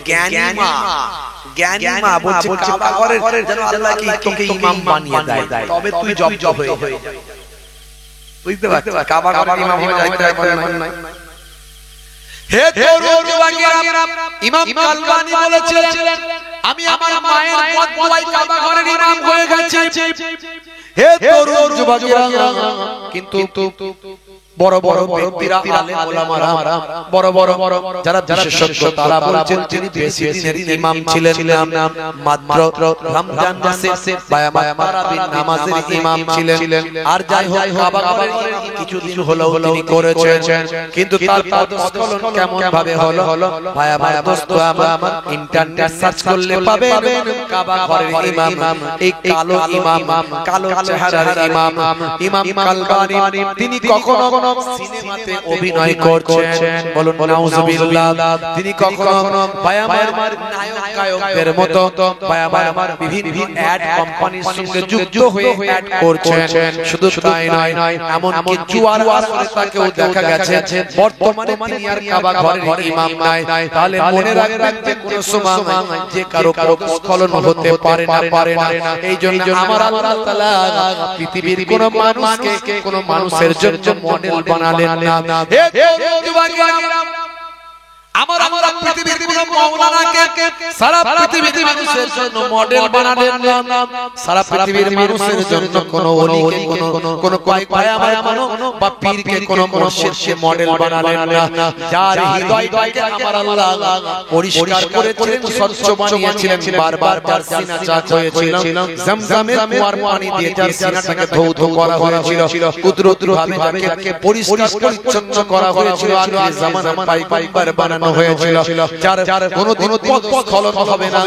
জ্ঞানী মা বলছে কাবা ঘরের যেন আল্লাহ কি তোকে ইমাম বানিয়ে দেয়, তবে তুই জব হয়ে যাবে। বুঝতে পারছিস? কাবা ঘরের ইমাম হয়ে যাইতে এখন নাই। হে তরুণ যুবকেরা, ইমাম কালবানী বলেছিলেন আমি আমার মায়ের বদদোয়ায় কাবা ঘরের ইমাম হয়ে গেছি। হে তরুণ যুবকেরা, কিন্তু বড় বড় ব্যক্তিরা, আলেম ওলামারা, বড় বড় যারা বিশেষজ্ঞ, তারা বলছেন তিনি বেশি দিনের ইমাম ছিলেন না, মাত্র রমজান মাসে তারাবির নামাজের ইমাম ছিলেন। আর যাই হোক কাবা ঘরের কিছুদিন হলো তিনি করেছেন, কিন্তু তার পদস্খলন কেমন ভাবে হলো? ভাই আমার দোস্ত আমার, ইন্টারনেট সার্চ করলে পাবেন কাবা ঘরের ইমাম, এই কালো ইমাম, কালো চেহারার ইমাম, ইমাম কালবানী, তিনি কখনো সিনেমাতে অভিনয় করছেন, বলুন নাউজুবিল্লাহ। তিনি কখনো ভাই আমার নায়ক গায়কদের মতো ভাই আমার বিভিন্ন অ্যাড কোম্পানির সঙ্গে যুক্ত হয়ে অ্যাড করছেন। শুধু তাই নয়, এমন কি জুয়ার আসরে তাকেও দেখা গেছে। বর্তমানে তিনি আর কাবা ঘরের ইমাম নাই। তাহলে মনে রাখবেন যে কোন সময় যে কারো পদস্খলন হতে পারে না। এই জন্য আমার আল্লাহ তাআলা পৃথিবীর কোন মানুষকে কোন মানুষের জন্য মডেল বানালেন না। হে যুবকেরা, আমার পৃথিবীর কোন মাওলানাকে সারা পৃথিবীর মানুষের জন্য মডেল বানালেন না, সারা পৃথিবীর মানুষের জন্য কোন ওলিকে কোন পায়গাম্বার বা পীরকে কোন মুর্শিদকে মডেল বানালেন না, যার হৃদয়টাকে আমার আল্লাহ পরিষ্কার করেছিলেন, স্বচ্ছ বানিয়েছিলেন, বারবার যার সিনা চাক হয়েছিল, জমজমের কুয়ার পানি দিয়ে যার সিনাটাকে ধৌত করা হয়েছিল, কুদরতভাবে যাকে পরিষ্কার পরিচ্ছন্ন করা হয়েছিল, আখির জামানার পয়গম্বর বানানো হয়েছিল, যার কোনদিন পথস্খলন হবে না।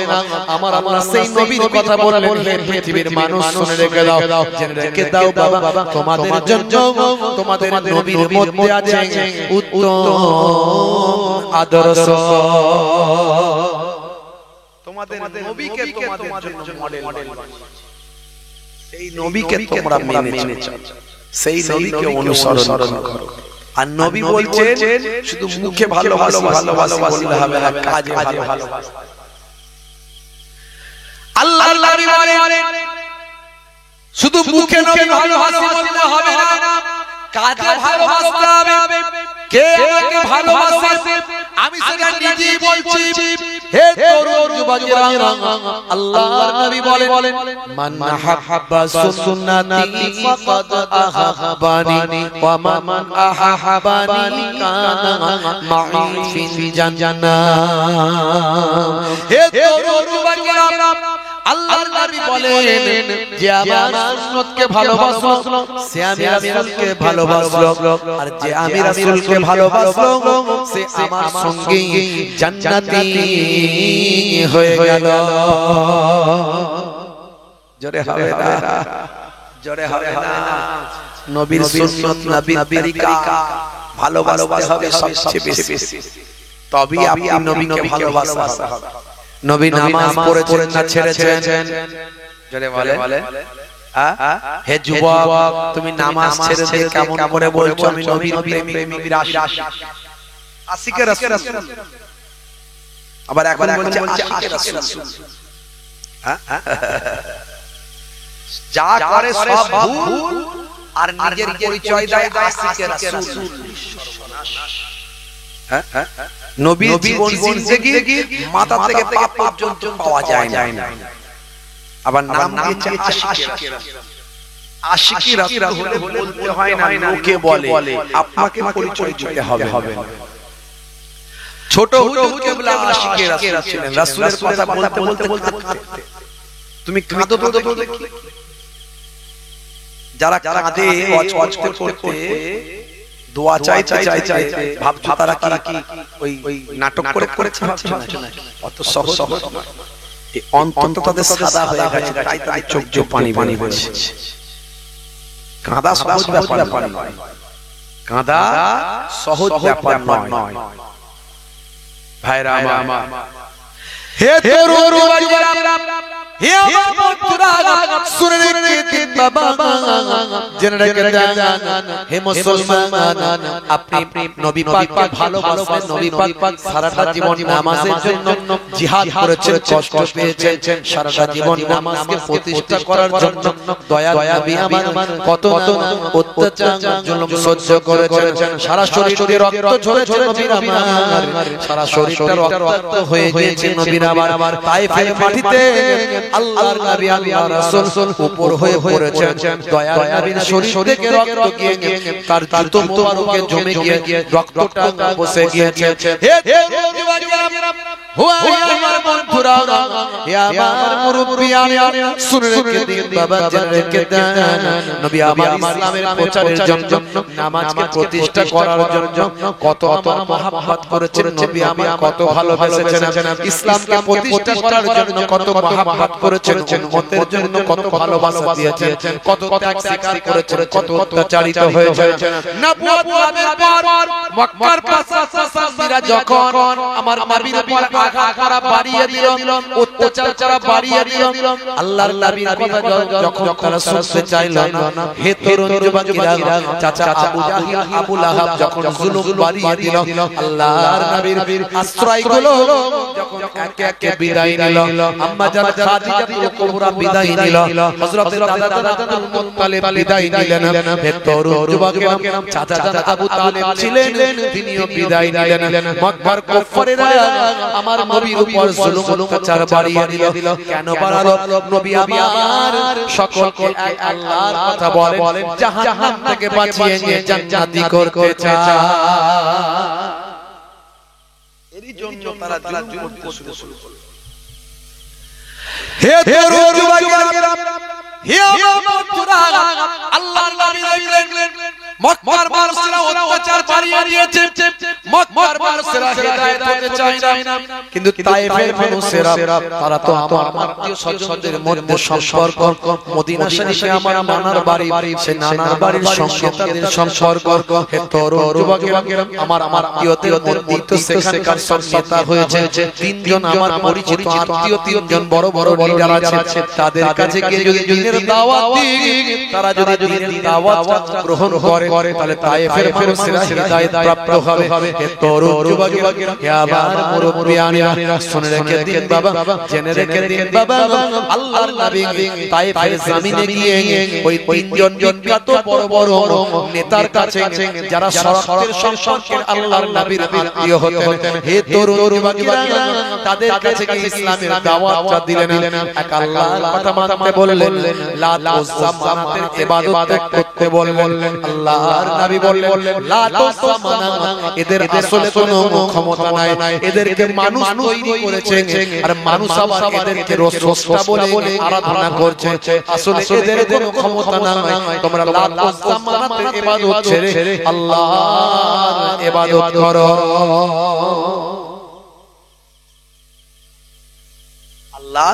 আমার আল্লাহ সেই নবীর কথা বললেন, পৃথিবীর মানুষ শুনে রেখে দাও, জেনে রেখে দাও বাবা, তোমাদের জন্য তোমাদের নবীর মধ্যে আছে উত্তম আদর্শ। তোমাদের নবীকে তোমাদের জন্য মডেল বানিয়েছে, সেই নবীকে তোমরা মেনে চলো, সেই নবীকে অনুসরণ করো। আর নবী বলছেন শুধু মুখে ভালোবাসি বললে হবে না, কাজে ভালোবাসি। আল্লাহর নবী বলেন শুধু মুখে নবী ভালোবাসি বললে হবে না, কাজে ভালোবাসতে হবে। কে আমাকে ভালোবাসে আমি সেটা নিজেই বলছি। হে তরুণ যুবকেরা, আল্লাহর নবী বলেন মান আহাব্বা সুন্নতি ফাকাদ আহাব্বানি ওয়া মান আহাব্বানি কানা মাই ফিল জান্নাহ। হে তরুণ যুবকেরা, আল্লাহর নবী বলেন যে আমার সুন্নতকে ভালোবাসলো সে আমি রাসূলকে ভালোবাসলো, আর যে আমি রাসূলকে ভালোবাসলো সে আমার সঙ্গী জান্নাতি হয়ে গেল। জোরে হবে না, জোরে হবে না। নবীর সুন্নাত, নবীর তরিকা ভালোবাসতে হবে সবচেয়ে বেশি, তবেই আপনি নবীকে ভালোবাসা হবে। নবী নামাজ পড়েছেন না ছেড়েছেন? জোরে বলে। হে যুবক, তুমি নামাজ ছেড়ে দিয়ে কেমন করে বলছো আমি নবীর প্রেমিক, নবীর আশিকের রাসূল। আবার এখন বলছে আশিকের রাসূল। যা করে সব ভুল, আর নিজের পরিচয় দেয় আশিকের রাসূল। নবীর জীবন জিন্দেগি মাথা থেকে পা পর্যন্ত পাওয়া যায় না, আবার নাম দিয়েছে আশিকের রাসূল। আশিকি রাসূল হলে বলতে হয় না, লোকে বলে, আপনাকে পরিচয় দিতে হবে। ছোট হুজুর কেবলা আশিকি রাসূল ছিলেন, রাসূলের কথা বলতে তুমি কাঁদো তো দেখি। যারা কাঁদে অজ করতে দোয়া চাইতে ভাবছো তারা কি ওই নাটক করেছে অত সহজ না। এই অন্তত তাদের সাদা হয়ে গেছে, তাই তাদের চোখ পানি বলছে। কাঁদা সহজ ব্যাপার নয়, কাঁদা সহজ ব্যাপার নয় ভাইরা আমার। হে তরুণ যুবকেরা, হে আমার বন্ধুরা, শুনে রেখে বাবা জেনে রেখে যান, হে মুসলমান, আপনি নবী পাককে ভালোবাসেন। নবী পাক সারাটা জীবন নামাজের জন্য জিহাদ করেছেন, কষ্ট পেয়েছেন, সারাটা জীবন নামাজকে প্রতিষ্ঠা করার জন্য দয়া বিয়ামান কত অত্যাচার জুলুম সহ্য করেছেন। সারা শরীরে রক্ত ঝরেছে নবীর আমার, সারা শরীরটা রক্তাক্ত হয়ে গিয়েছে নবীর আমার। তায়েফের মাটিতে আল্লাহর নবী আল্লাহর রাসূল উপর হয়ে পড়েছেন, দয়া নবীর শরীর থেকে রক্ত গিয়ে তার জুতো মোবারকে জমে গিয়ে রক্তটা বসে গিয়েছে। হে যুবকেরা, হুয়া আমার বন্ধুরা, হে আমার মুরব্বিয়ান, শুনে রেখে দিন বাবা, জেনে রেখে দেন, নবী আমার ইসলামের প্রচারের জন্য, নামাজকে প্রতিষ্ঠা করার জন্য কত আমার মহব্বত করেছেন নবী আমার, কত ভালোবেসেছেন ইসলামকে প্রতিষ্ঠা করার জন্য, কত মহব্বত করেছেন উম্মতের জন্য, কত ভালোবাসা দিয়েছেন, কত ত্যাগ স্বীকার করেছেন, কত অত্যাচারিত হয়েছেন। নবুয়ত লাভের পর মক্কার পাশাপাশিরা যখন আমার নবীর উপর আঘাত করা বাড়িয়ে দিল, অত্যাচার বাড়িয়ে দিল, আল্লাহর নবীর কথা যখন তারা শুনতে চাইল না, হে তরুণ যুবকেরা, চাচা আবু জাহিল আবু লাহাব যখন জুলুম বাড়িয়ে দিল, আল্লাহর নবীর আশ্রয়গুলো যখন একে একে বিদায় নিল আম্মা জান খাদিজাতুল কুবরা বিদায় নিল হযরত দাদা আব্দুল মুত্তালিব বিদায় নিলেন হে তরুণ যুবকেরা চাচা জান আবু তালিব ছিলেন তিনিও বিদায় নিলেন মক্কার কুফারেরা আমার নবীর উপর জুলুম অত্যাচার বাড়িয়ে দিল কেন বাড়ালো নবী আমার সকলকে এক আল্লাহর কথা বলেন জাহান্নাম থেকে বাঁচিয়ে নিয়ে জান্নাতি করতে চায় এরই জন্য তারা জুলুম করতে শুরু করলো হে তরুণ যুবকেরা হে আমার বন্ধুরা আল্লাহর নবী দেখলেন মক্কার মানুষরা অত্যাচার বাড়িয়ে দিয়েছে মক্কার মানুষরা হিদায়াত হতে চায় না কিন্তু তায়েফের মানুষরা তারা তো আমার আত্মীয় স্বজনদের মধ্যে সম্পর্ক মদিনা শরীফে আমার নানার বাড়ি সে নানার বাড়ির সঙ্গে তাদের সম্পর্ক হে তরুণ যুবকেরা আমার আত্মীয়দের মধ্যে সেখানকার সম্পর্ক হয়েছে তিনজন আমার পরিচিত আত্মীয় তিনজন বড় বড় লিডার আছে তাদের কাছে গিয়ে যদি দিনের দাওয়াত দিই তারা যদি দিনের দাওয়াত গ্রহণ করে তাহলে তায়েফের মানুষেরা হিদায়াত প্রাপ্ত হবে হে তরুণ যুবকেরা হে আমার মুরব্বিয়ানেরা শুনে রেখে দিন বাবা জেনে রেখে দিন বাবা আল্লাহর নবী তায়েফের জমিনে গিয়ে ওই তিনজন বিখ্যাত বড় বড় নেতার কাছে যারা শরতের সম্পর্কে আল্লাহর নবীর আত্মীয় হতেন হে তরুণ যুবকেরা তাদের কাছে গিয়ে ইসলামের দাওয়াতটা দিলেন এক আল্লাহর কথা মানতে বললেন লাত উজ্জা মানাতের ইবাদত করতে বললেন আল্লাহর নবী বললেন লাত উজ্জা মানা এদের আসলে কোনো ক্ষমতা নাই এদেরকে মানুষ তৈরি করেছে আর মানুষ আবার এদেরকে স্রষ্টা বলে আরাধনা করছে আসলে এদের কোনো ক্ষমতা নাই তোমরা লাত উজ্জা মানাতের ইবাদত ছেড়ে আল্লাহর ইবাদত করো আল্লাহ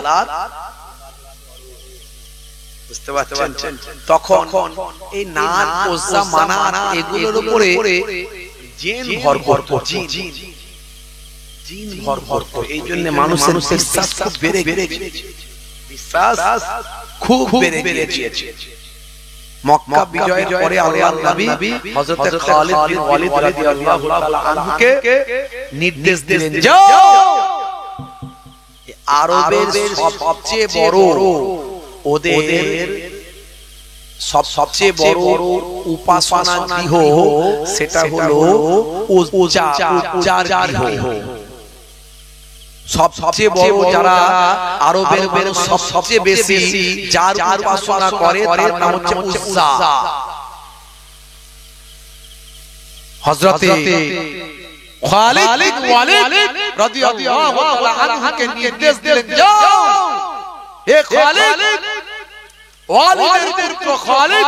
বুঝতে পারছেন তখন এই নাত উজ্জা মানাত এগুলোর উপরে জিন ভর করত জিন ভর করত এইজন্য মানুষের বিশ্বাস খুব বেড়ে গিয়েছে বিশ্বাস খুব বেড়ে গিয়েছে মক্কা বিজয়ের পরে আল্লাহর নবী হযরত খালিদ বিন ওয়ালিদ রাদিয়াল্লাহু তাআলা আনহুকে নির্দেশ দিলেন যাও আরবের সবচেয়ে বড় ওদের সবচেয়ে বড় উপাসনা গৃহ সেটা হলো উজ্জার গৃহ সবচেয়ে বড় যারা আরবের সবচেয়ে বেশি যার উপাসনা করে তার নাম হচ্ছে উজ্জা হযরত খালিদ বিন ওয়ালিদ রাদিয়াল্লাহু তাআলা আনহুকে নির্দেশ দিলেন যাও হে খালিদ ওয়ালিদের পুত্র খালিদ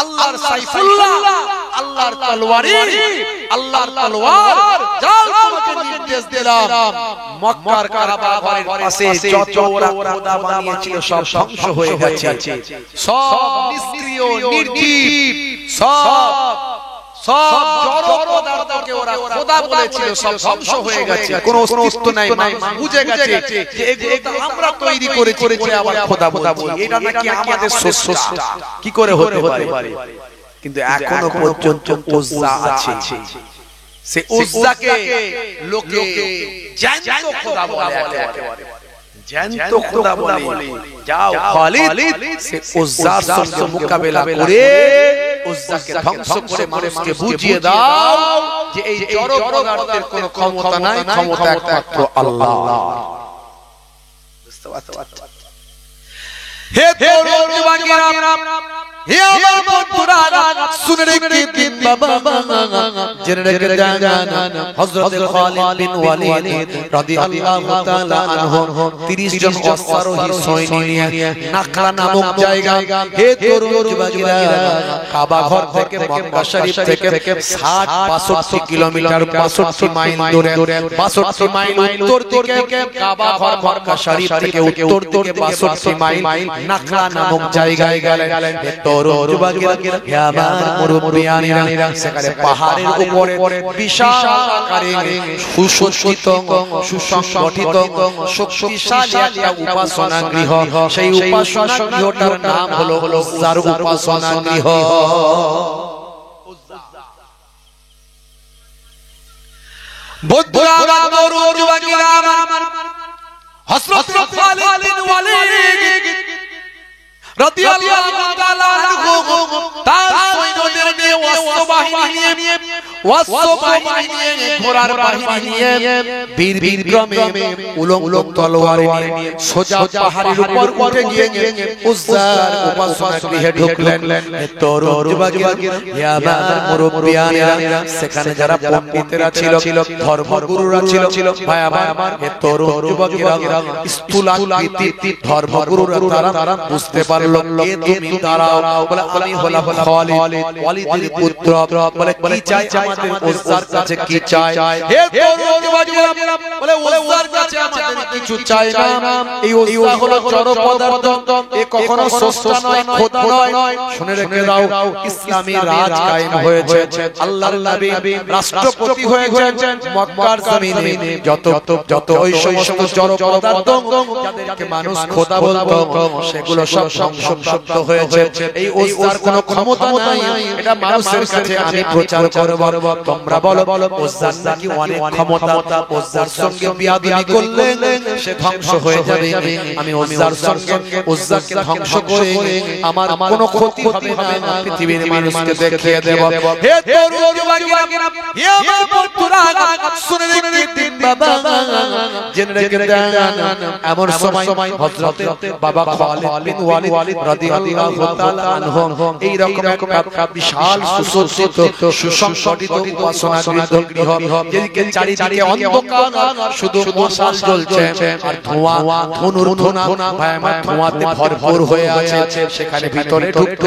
আল্লাহর সাইফুল্লাহ আল্লাহর তলোয়ার যাও তোমাকে নির্দেশ দিলাম মক্কার কাবা ঘরের পাশে যত ওরা খোদা বানিয়েছিল সব ধ্বংস হয়ে গেছে সব নিষ্ক্রিয় নির্জীব সব জড় পদার্থকে ওরা খোদা বলেছিল সব ধ্বংস হয়ে গেছে কোনো অস্তিত্ব নাই বুঝে গেছে যে এগুলো আমরা তৈরি করেছি বলে আবার খোদা বলি এটা নাকি আমাদের স্রষ্টা কি করে হতে পারে কিন্তু এখনো পর্যন্ত উজ্জা আছে সে উজ্জাকে লোকে জ্যান্ত খোদা বলে একেবারে জ্যান্ত খোদা বলে যাও খালিদ সে উজ্জার সঙ্গে মোকাবেলা করে উজ্জাকে ধ্বংস করে মানুষকে বুঝিয়ে দাও যে এই জড় পদার্থের কোনো ক্ষমতা নাই ক্ষমতা একমাত্র আল্লাহ বুঝতে পারছো হে তরুণ যুবকেরা হে আমার বন্ধুরা শুনে রেখে দিন বাবা জেনে রেখে যান হযরত খালিদ বিন ওয়ালিদ রাদিয়াল্লাহু তাআলা আনহু 30 জন অশ্বারোহী সৈন্য নিয়ে নাকলা নামক জায়গা হে তরুণ যুবকেরা কাবা ঘর থেকে মক্কা শরীফ থেকে 60-62 কিলোমিটার 62 মাইল দূরে 62 মাইল উত্তর দিকে কাবা ঘর মক্কা শরীফ থেকে উত্তর দিকে 62 মাইল নাকলা নামক জায়গায় গেলেন তরুণ যুবকেরা হে আমার মুরব্বিয়ানেরা সেখানে পাহাড়ের উপরে বিশাল আকারে সুসজ্জিত সুসংগঠিত শক্তিশালী একটা উপাসনা গৃহ সেই উপাসনা গৃহটার নাম হলো উজ্জার উপাসনা গৃহ বন্ধুরা তরুণ যুবকেরা হযরত খালিদ বিন ওয়ালিদ রাদিয়াল্লাহু তাআলা আনহু তার সৈন্যদের নিয়ে অস্ত্র বাহিনী নিয়ে ঘোড়ার বাহিনী নিয়ে বীর বিক্রমে উলঙ্গ তলোয়ার নিয়ে সোজা পাহাড়ের উপর উঠে গিয়ে উজ্জার উপাসনা গৃহে ঢুকলেন। তরুণ যুবকেরা ইয়া আমার মুরব্বিয়ানেরা সেখানে যারা পণ্ডিতেরা ছিল ধর্মগুরুরা ছিল ভাই আমার এ তরুণ যুবকেরা স্থূলাকৃতি ধর্মগুরুরা তারা বুঝতে পারল কে তুমি দাঁড়াও বলে আমি হলাম খালিদ ওয়ালিদের পুত্র বলে কি চাই আমাদের উজ্জার কাছে কি চাই হে তরুণ যুবকেরা বলে উজ্জার কাছে আমাদের কিছু চাই না এই উজ্জা হলো জড় পদার্থ এ কখনো স্রষ্টা নয় খোদা নয় শুনে রেখে দাও ইসলামী রাজ কায়েম হয়েছে আল্লাহর নবী রাষ্ট্রপতি হয়েছে মক্কার জমিনে যত ওই সমস্ত জড় পদার্থ যাদেরকে মানুষ খোদা বলতো সেগুলো সব ধ্বংস হয়েছে এই উজ্জার কোনো ক্ষমতা নাই এটা মানুষের কাছে আমি প্রচার করব তোমরা বলো উজ্জার নাকি অনেক ক্ষমতা উজ্জার সঙ্গে বিয়াদবি করলে সে ধ্বংস হয়ে যাবে আমি উজ্জাকে ধ্বংস করে আমার কোনো ক্ষতি হবে না পৃথিবীর মানুষকে দেখিয়ে দেব হে তরুণ যুবকেরা হে আমার বন্ধুরা শুনে রেখে বাবা জেনে রেখে দেন এমন সময় হযরত বাবা খালিদ বিন ওয়ালিদ রাদিয়াল্লাহু তাআলা আনহু এই রকম একটা বিশাল সুসজ্জিত সুসংগঠিত উপাসনা গৃহ যেদিকে চারিদিকে অন্ধকার শুধু মশাল জ্বলছে আর ধোঁয়া ধুনা ভাই আমার ধোঁয়াতে ভরপুর হয়ে আছে সেখানে ভিতরে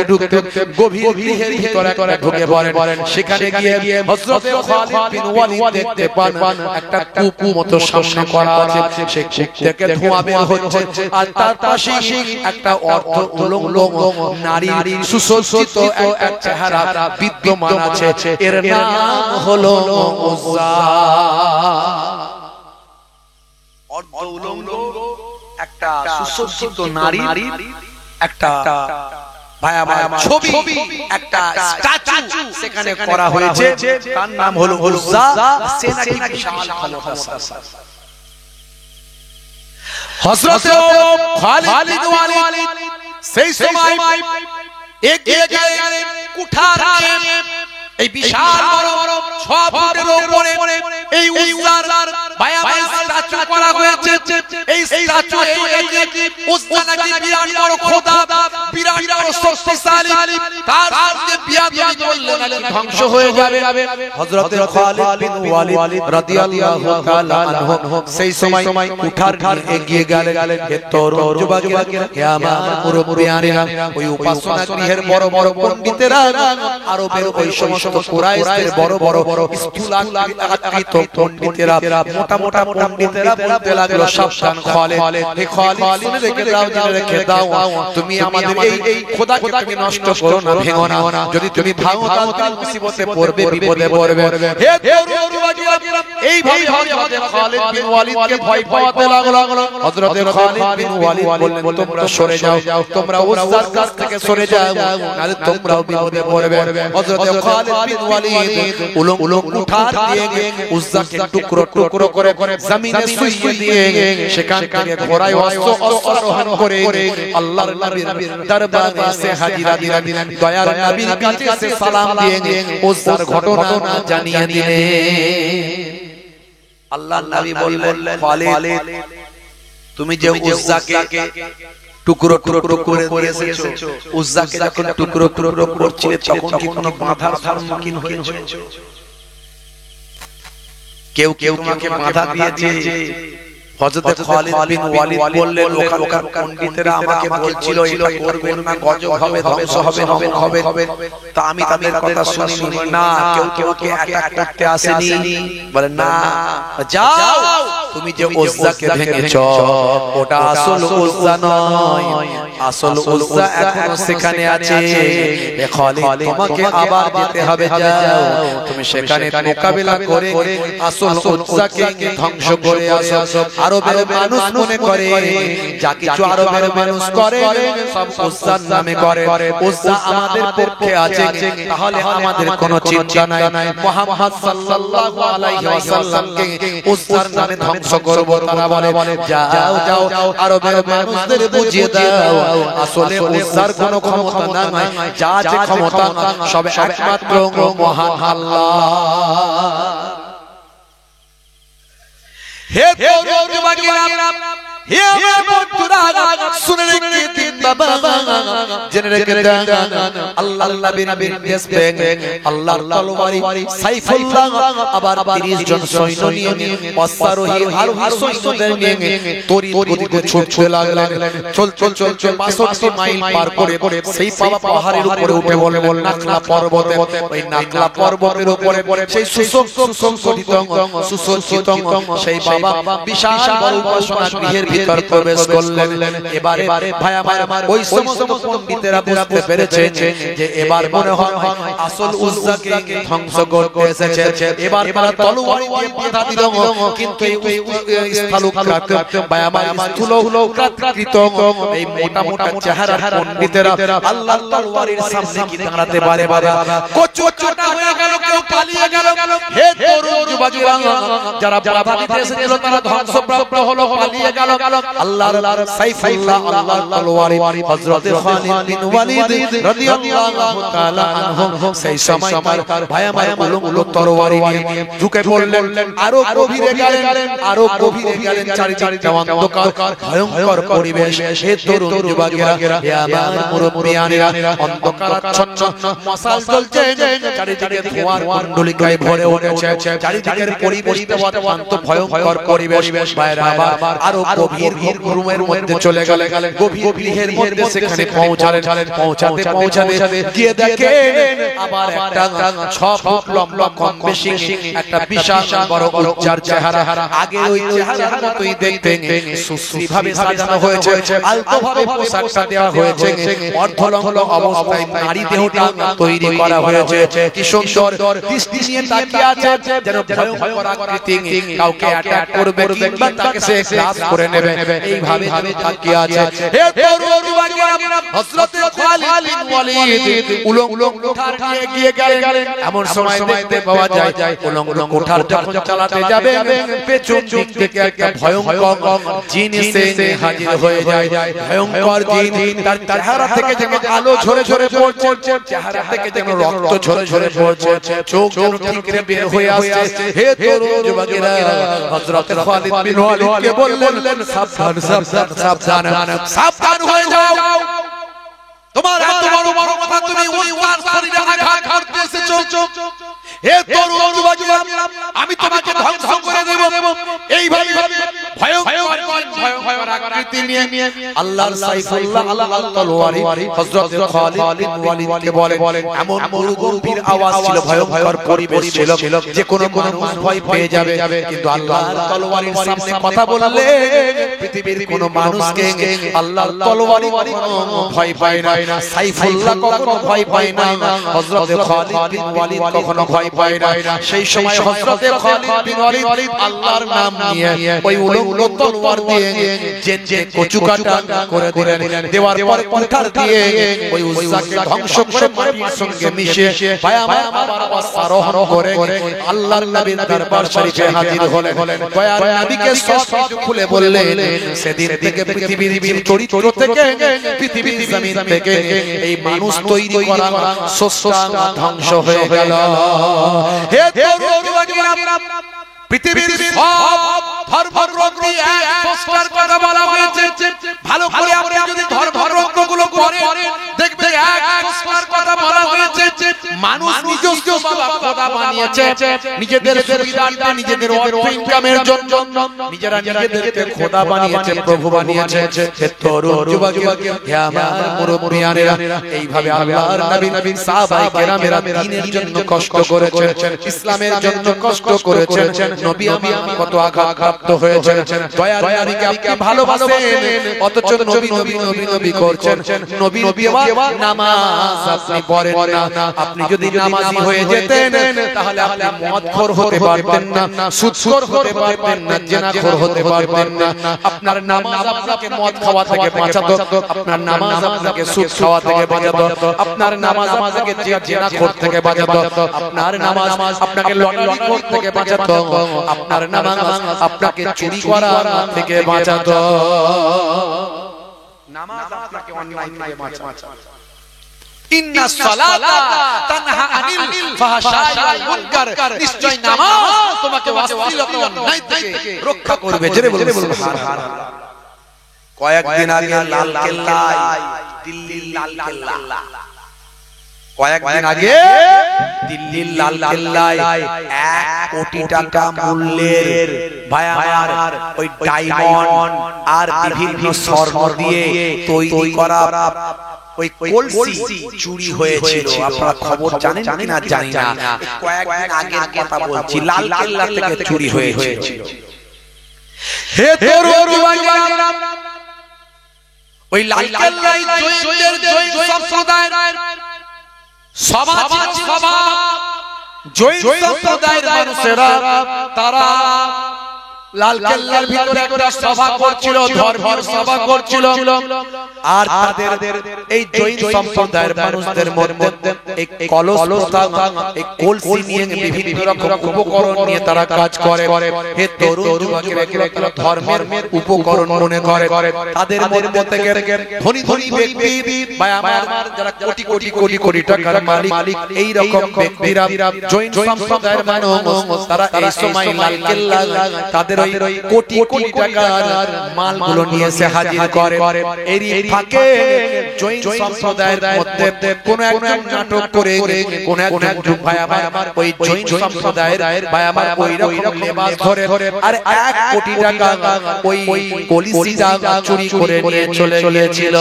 ঢুকতে গভীর গৃহের ভিতরে ঢুকে পড়েন সেখানে গিয়ে হযরত খালিদ বিন ওয়ালিদ দেখতে পান একটা কূপ মতো সামনে করা আছে সেই কূপ থেকে ধোঁয়া বের হচ্ছে আর তার পাশে একটা অর্ধ উলঙ্গ নারীর সুসজ্জিত একটা চেহারা বিদ্যমান আছে এর নাম হলো উজ্জা অর্ধ উলঙ্গ একটা সুসজ্জিত নারীর একটা ভাইয়া ছবি একটা স্ট্যাচু সেখানে করা হয়েছে তার নাম হলো উজ্জা সে নাকি বিশাল ক্ষমতা হযরত খালিদ বিন ওয়ালিদ সেই সময় এগিয়ে গেলেন কুঠার নিয়ে এই বিশাল বড় 6 ফুটের উপরে এই উজ্জার ভাইয়া স্ট্যাচু করা হয়েছে এই স্ট্যাচু এই উজ্জা নাকি বিরাট বড় খোদা বিরাট বড় শক্তিশালী তার সাথে বিয়াদবি করলে নাকি ধ্বংস হয়ে যাবে হযরত খালিদ বিন ওয়ালিদ রাদিয়াল্লাহু তাআলা আনহু সেই সময় কুঠার এগিয়ে গেলেন হে তরুণ যুবকেরা হে আমার মুরব্বিয়ানেরা ওই উপাসনা গৃহের বড় বড় পণ্ডিতেরা আরবের ওই সমস্ত কুরাইশদের বড় বড় স্থূলাকৃত পণ্ডিতেরা মোটা পণ্ডিতেরা বলতে লাগলো সাবধান খালিদ হে খালিদ শুনে রেখে দাও তুমি আমাদের এই খোদাকে তুমি নষ্ট করো না ভেঙো না যদি তুমি ভাঙো তাহলে মুসিবতে পড়বে বিপদে পড়বে হে তরুণ যুবকেরা এইভাবে হযরত খালিদ বিন ওয়ালিদকে ভয় পাওয়াতে লাগলো হযরত খালিদ বিন ওয়ালিদ বললেন তোমরা সরে যাও তোমরা উজ্জার কাছ থেকে সরে যাও নালে তোমরাও বিপদে পড়বে হযরত খালিদ বিন ওয়ালিদ উলঙ্গ উঠার দিয়ে উজ্জাকে টুকরো করে জমিনে শুইয়ে দিয়ে সেখান থেকে ঘোড়ায় অস্ত্র আরোহণ করে আল্লাহর নবীর দরবারে এসে হাজিরা দিলেন দয়ার নবীর কাছে এসে সালাম দিয়ে উজ্জার ঘটনা জানিয়ে দিলেন আল্লাহর নবী বললেন খালিদ তুমি যে উজ্জাকে টুকরো করে দিয়েছো উজ্জাকে যখন টুকরো করছিলে তখন কি কোনো বাধার সম্মুখীন হয়েছো কেউ তোমাকে বাধা দিয়েছে হযরত খালিদ বিন ওয়ালিদ বললেন ওখানকার পণ্ডিতেরা আমাকে বলছিল এটা করবেন না গজব হবে ধ্বংস হবে তা আমি তাদের কথা শুনিনি না কেউ অ্যাটাক করতে আসেনি বলে না যাও তুমি যে উজ্জাকে ভেঙেছো ওটা আসল উজ্জা নয় আসল উজ্জা এখনো সেখানে আছে এ খালিদ তোমাকে আবার যেতে হবে যাও তুমি সেখানে মোকাবিলা করে আসল উজ্জাকে ধ্বংস করে আসো আরবের মানুষ মনে করে যা কিছু আরবের মানুষ করে সব উজ্জার নামে করে উজ্জা আমাদের পক্ষে আছে তাহলে আমাদের কোনো চিন্তা নাই মুহাম্মদ সাল্লাল্লাহু আলাইহি ওয়াসাল্লামকে উজ্জার নামে ধ্বংস ধ্বংস করব তারা বলে যাও যাও আরবের মানুষদের বুঝিয়ে দাও আসলে উজ্জার কোনো ক্ষমতা নাই যা যে ক্ষমতা সব একমাত্র মহান আল্লাহ হে তরুণ যুবকেরা হে আমার বন্ধুরা শুনে রেখে দিন বাবা জেনে রেখে দেন আল্লাহর নবীর দেশ থেকে আল্লাহর তলোয়ারি সাইফুল্লাহ আবার 30 জন সৈন্য নিয়ে অশ্বারোহী আরোহী সৈন্যদের নিয়ে তরি গতিতে ছুটতে লাগলেন চল 65 মাইল পার করে সেই পাহাড়ের উপরে উঠে বলে নাখলা পর্বতে ওই নাখলা পর্বতের উপরে সেই সুসজ্জিত সেই বাবা বিশাল বড় উপাসনা গৃহের ভিতর প্রবেশ করলেন এবারে ভাই আমার ওই সমস্ত পণ্ডিতেরা বুঝতে পেরেছে যে এবার মনে হয় আসল উজ্জাকে ধ্বংস করতে এসেছে এবার তারা তলোয়ার দিয়ে বাধা দিল কিন্তু এই স্থলক্রান্ত ভাই আমার স্থূলকৃত এই মোটা মোটা চেহারার পণ্ডিতেরা আল্লাহর তলোয়ারের সামনে কি দাঁড়াতে পারে বাবা কচুটা হয়ে গেল কেউ পালিয়ে গেল হে তরুণ যুবকেরা যারা বাধা দিতে এসেছিল তারা ধ্বংসপ্রাপ্ত হলো পালিয়ে গেল আল্লাহর সাইফুল্লাহ আল্লাহর তলোয়ারি হযরত খালিদ বিন ওয়ালিদ রাদিয়াল্লাহু তাআলা আনহু সেই সময় তার ভাই আমার উলু তরবারি নিয়ে ঢুকে পড়লেন আরো গভীরে গেলেন চারিদিকে অন্ধকার ভয়ঙ্কর পরিবেশ হে তরুণ যুবকেরা হে আমার মুরব্বিয়ানেরা অন্ধকারাচ্ছন্ন মশাল জ্বলছে চারিদিকে ধোঁয়ার কুণ্ডলিকায় ভরে উঠেছে চারিদিকের পরিবেশ অত্যন্ত ভয়ঙ্কর পরিবেশ বাইরে আবার আরো গভীর রুমের মধ্যে চলে গেলেন গভীর গৃহের মধ্যে সেখানে পৌঁছাতে গিয়ে দেখেন আবার একটা 6 ফুট লম্বা কম বেশি একটা বিশাল বড় উজ্জার চেহারা আগে ওই চেহারার মতোই দেখতে সুশ্রীভাবে সাজানো হয়েছে আলতোভাবে পোশাকটা দেওয়া হয়েছে অর্ধলঙ্গ অবস্থায় নারী দেহটা তৈরি করা হয়েছে কি সুন্দর দৃষ্টি নিয়ে তাকিয়ে আছে যেন ভয়ঙ্কর আকৃতি কাউকে অ্যাটাক করবে কিংবা তাকে সে গ্রাস করে নেবে এইভাবে তাকিয়ে আছে হে তরুণ যুবকেরা হযরত খালিদ বিন ওয়ালিদ উলঙ্গ কোঠার দিয়ে গিয়ে গেলেন এমন সময় দেখতে পাওয়া যায় উলঙ্গ কোঠার যখন চালাতে যাবে পেছন দিক থেকে একটা ভয়ঙ্কর জিন এসে হাজির হয়ে যায় ভয়ঙ্কর জিন তার চেহারা থেকে যেন আলো ঝরে ঝরে পড়ছে চেহারা থেকে যেন রক্ত ঝরে ঝরে পড়ছে চোখ যেন ঠিকরে বের হয়ে আসছে হে তরুণ যুবকেরা হযরত খালিদ বিন ওয়ালিদকে বললেন সাবধান হয়ে যাও তোমার এত বড় কথা তুমি ওই ওয়ার শরীরে আঘাত করতে এসেছো হে তরুণ যুবকেরা আমি তোমাকে ধ্বংস করে দেব এইভাবে ভয়ঙ্কর আকৃতি নিয়ে আল্লাহর সাইফুল্লাহ আল্লাহর তলোয়ারি হযরত খালিদ বিন ওয়ালিদকে বলেন এমন গম্ভীর আওয়াজ ছিল ভয়ঙ্কর পরিবেশ ছিল যে কোনো মানুষ ভয় পেয়ে যাবে কিন্তু আল্লাহর তলোয়ারির সামনে কথা বললে পৃথিবীর কোনো মানুষকে আল্লাহর তলোয়ারি ভয় পায় না সাইফুল্লাহ কখনো ভয় পায় না হযরত খালিদ বিন ওয়ালিদ কখনো ভয় পায় না সেই সময় হযরত খালিদ বিন ওয়ালিদ আল্লাহর নাম নিয়ে ওই উলঙ্গ তলোয়ার দিয়ে যে কচুকাটা করে দিলেন দেওয়ার পর কোঠার দিয়ে ওই উজ্জাকে ধ্বংস করে মাটির সঙ্গে মিশে ভাই আমার আরোহণ করে আল্লাহর নবীর দরবার শরীফে হাজির হলেন দয়ার নবীকে সব কিছু খুলে বললেন সেদিন থেকে পৃথিবীর চরিত্র থেকে পৃথিবীর জমিন থেকে এই মানুষ তৈরি করা সস্তা ধ্বংস হয়ে গেল হে তরুণ যুবকেরা পৃথিবীর সব ধর্মগ্রন্থে এক পোস্টার কথা বলা হয়েছে ভালো করে আপনি যদি ধর্মগ্রন্থগুলো পড়েন দেখবেন এক পোস্টার কথা বলা হয়েছে মানুষ নিজস্ব খোদা বানিয়েছে নিজেদের সুবিধার্থে নিজেদের অর্থ ইনকামের জন্য নিজেরা নিজেদেরকে খোদা বানিয়েছে প্রভু বানিয়েছে হে তরুণ যুবকেরা হে আমার মুরব্বিয়ানেরা এইভাবে আল্লাহর নবী সাহাবায়ে কেরামেরা দ্বীনের জন্য কষ্ট করেছেন ইসলামের জন্য কষ্ট করেছেন নবী আমি কত আঘাতপ্রাপ্ত হয়েছেন দয়ার নবীকে আপনি ভালোবাসেন অথচ নবী করছেন নবী নামাজ আপনি পড়েন না আপনি যদি নামাজি হয়ে যেতেন তাহলে আপনি মদখোর হতে পারতেন না, সুদখোর হতে পারতেন না, জিনাখোর হতে পারতেন না। আপনার নামাজ আপনাকে মদ খাওয়া থেকে বাঁচাতো, আপনার নামাজ আপনাকে সুদ খাওয়া থেকে বাঁচাতো, আপনার নামাজ আপনাকে জিনাখোর থেকে বাঁচাতো, আপনার নামাজ আপনাকে লটারিখোর থেকে বাঁচাতো, আপনার নামাজ আপনাকে চুরি করা থেকে বাঁচাতো। নামাজ আপনাকে অন্যায় থেকে বাঁচাতো। ইন্না সালাতা তানহা আনিল ফাহশাই ওয়াল মুনকার, নিশ্চয় নামাজ তোমাকে অশ্লীলতা অন্যায় থেকে রক্ষা করবে। জোরে বলুন সুবহানাল্লাহ। কয়েকদিন আগে লাল কেল্লায়, দিল্লির লাল কেল্লা, কয়েকদিন আগে দিল্লির লাল কেল্লায় 1 কোটি টাকা মূল্যের ভাই আমার ওই ডায়মন্ড আর বিভিন্ন স্বর্ণ দিয়ে তৈরি করা ওই কলসি চুরি হয়েছিল। আপনারা খবর জানেন কিনা জানি না, কয়েকদিন আগের কথা বলছি, লাল কেল্লা থেকে চুরি হয়েছিল। হে তরুণ যুবকেরা, ওই লাল কেল্লায় জৈন সম্প্রদায়ের জৈন সম্প্রদায়ের মানুষেরা তারা লাল কেল্লার ভিতরে একটা সভা করছিল, ধর্মীয় সভা করছিল। আর তাদের এই জৈন সম্প্রদায়ের মানুষদের মধ্যে এক কলস প্রথা, এক কলসি নিয়ে বিভিন্ন রকম উপকরণ নিয়ে তারা কাজ করে। হে তরুণ যুবকেরা, ধর্মের উপকরণ মনে করে তাদের মধ্যে থেকে ধনী ধনী ব্যক্তি বা আমার যারা কোটি কোটি কোটি কোটি টাকার মালিক, এই রকম ব্যক্তিরা জৈন সম্প্রদায়ের মানুষ তারা এই সময় লাল কেল্লা তাদের ওই কোটি কোটি টাকার মালগুলো নিয়ে এসে হাজির করে। এরই ফাঁকে জৈন সম্প্রদায়ের মধ্যে কোন একজন নাটক করে কোন একজন ভাই আমার ওই জৈন সম্প্রদায়ের ভাই আমার ওই রকম লেবাস ধরে আর 1 কোটি টাকা ওই কলসিটা চুরি করে নিয়ে চলে গিয়েছিল।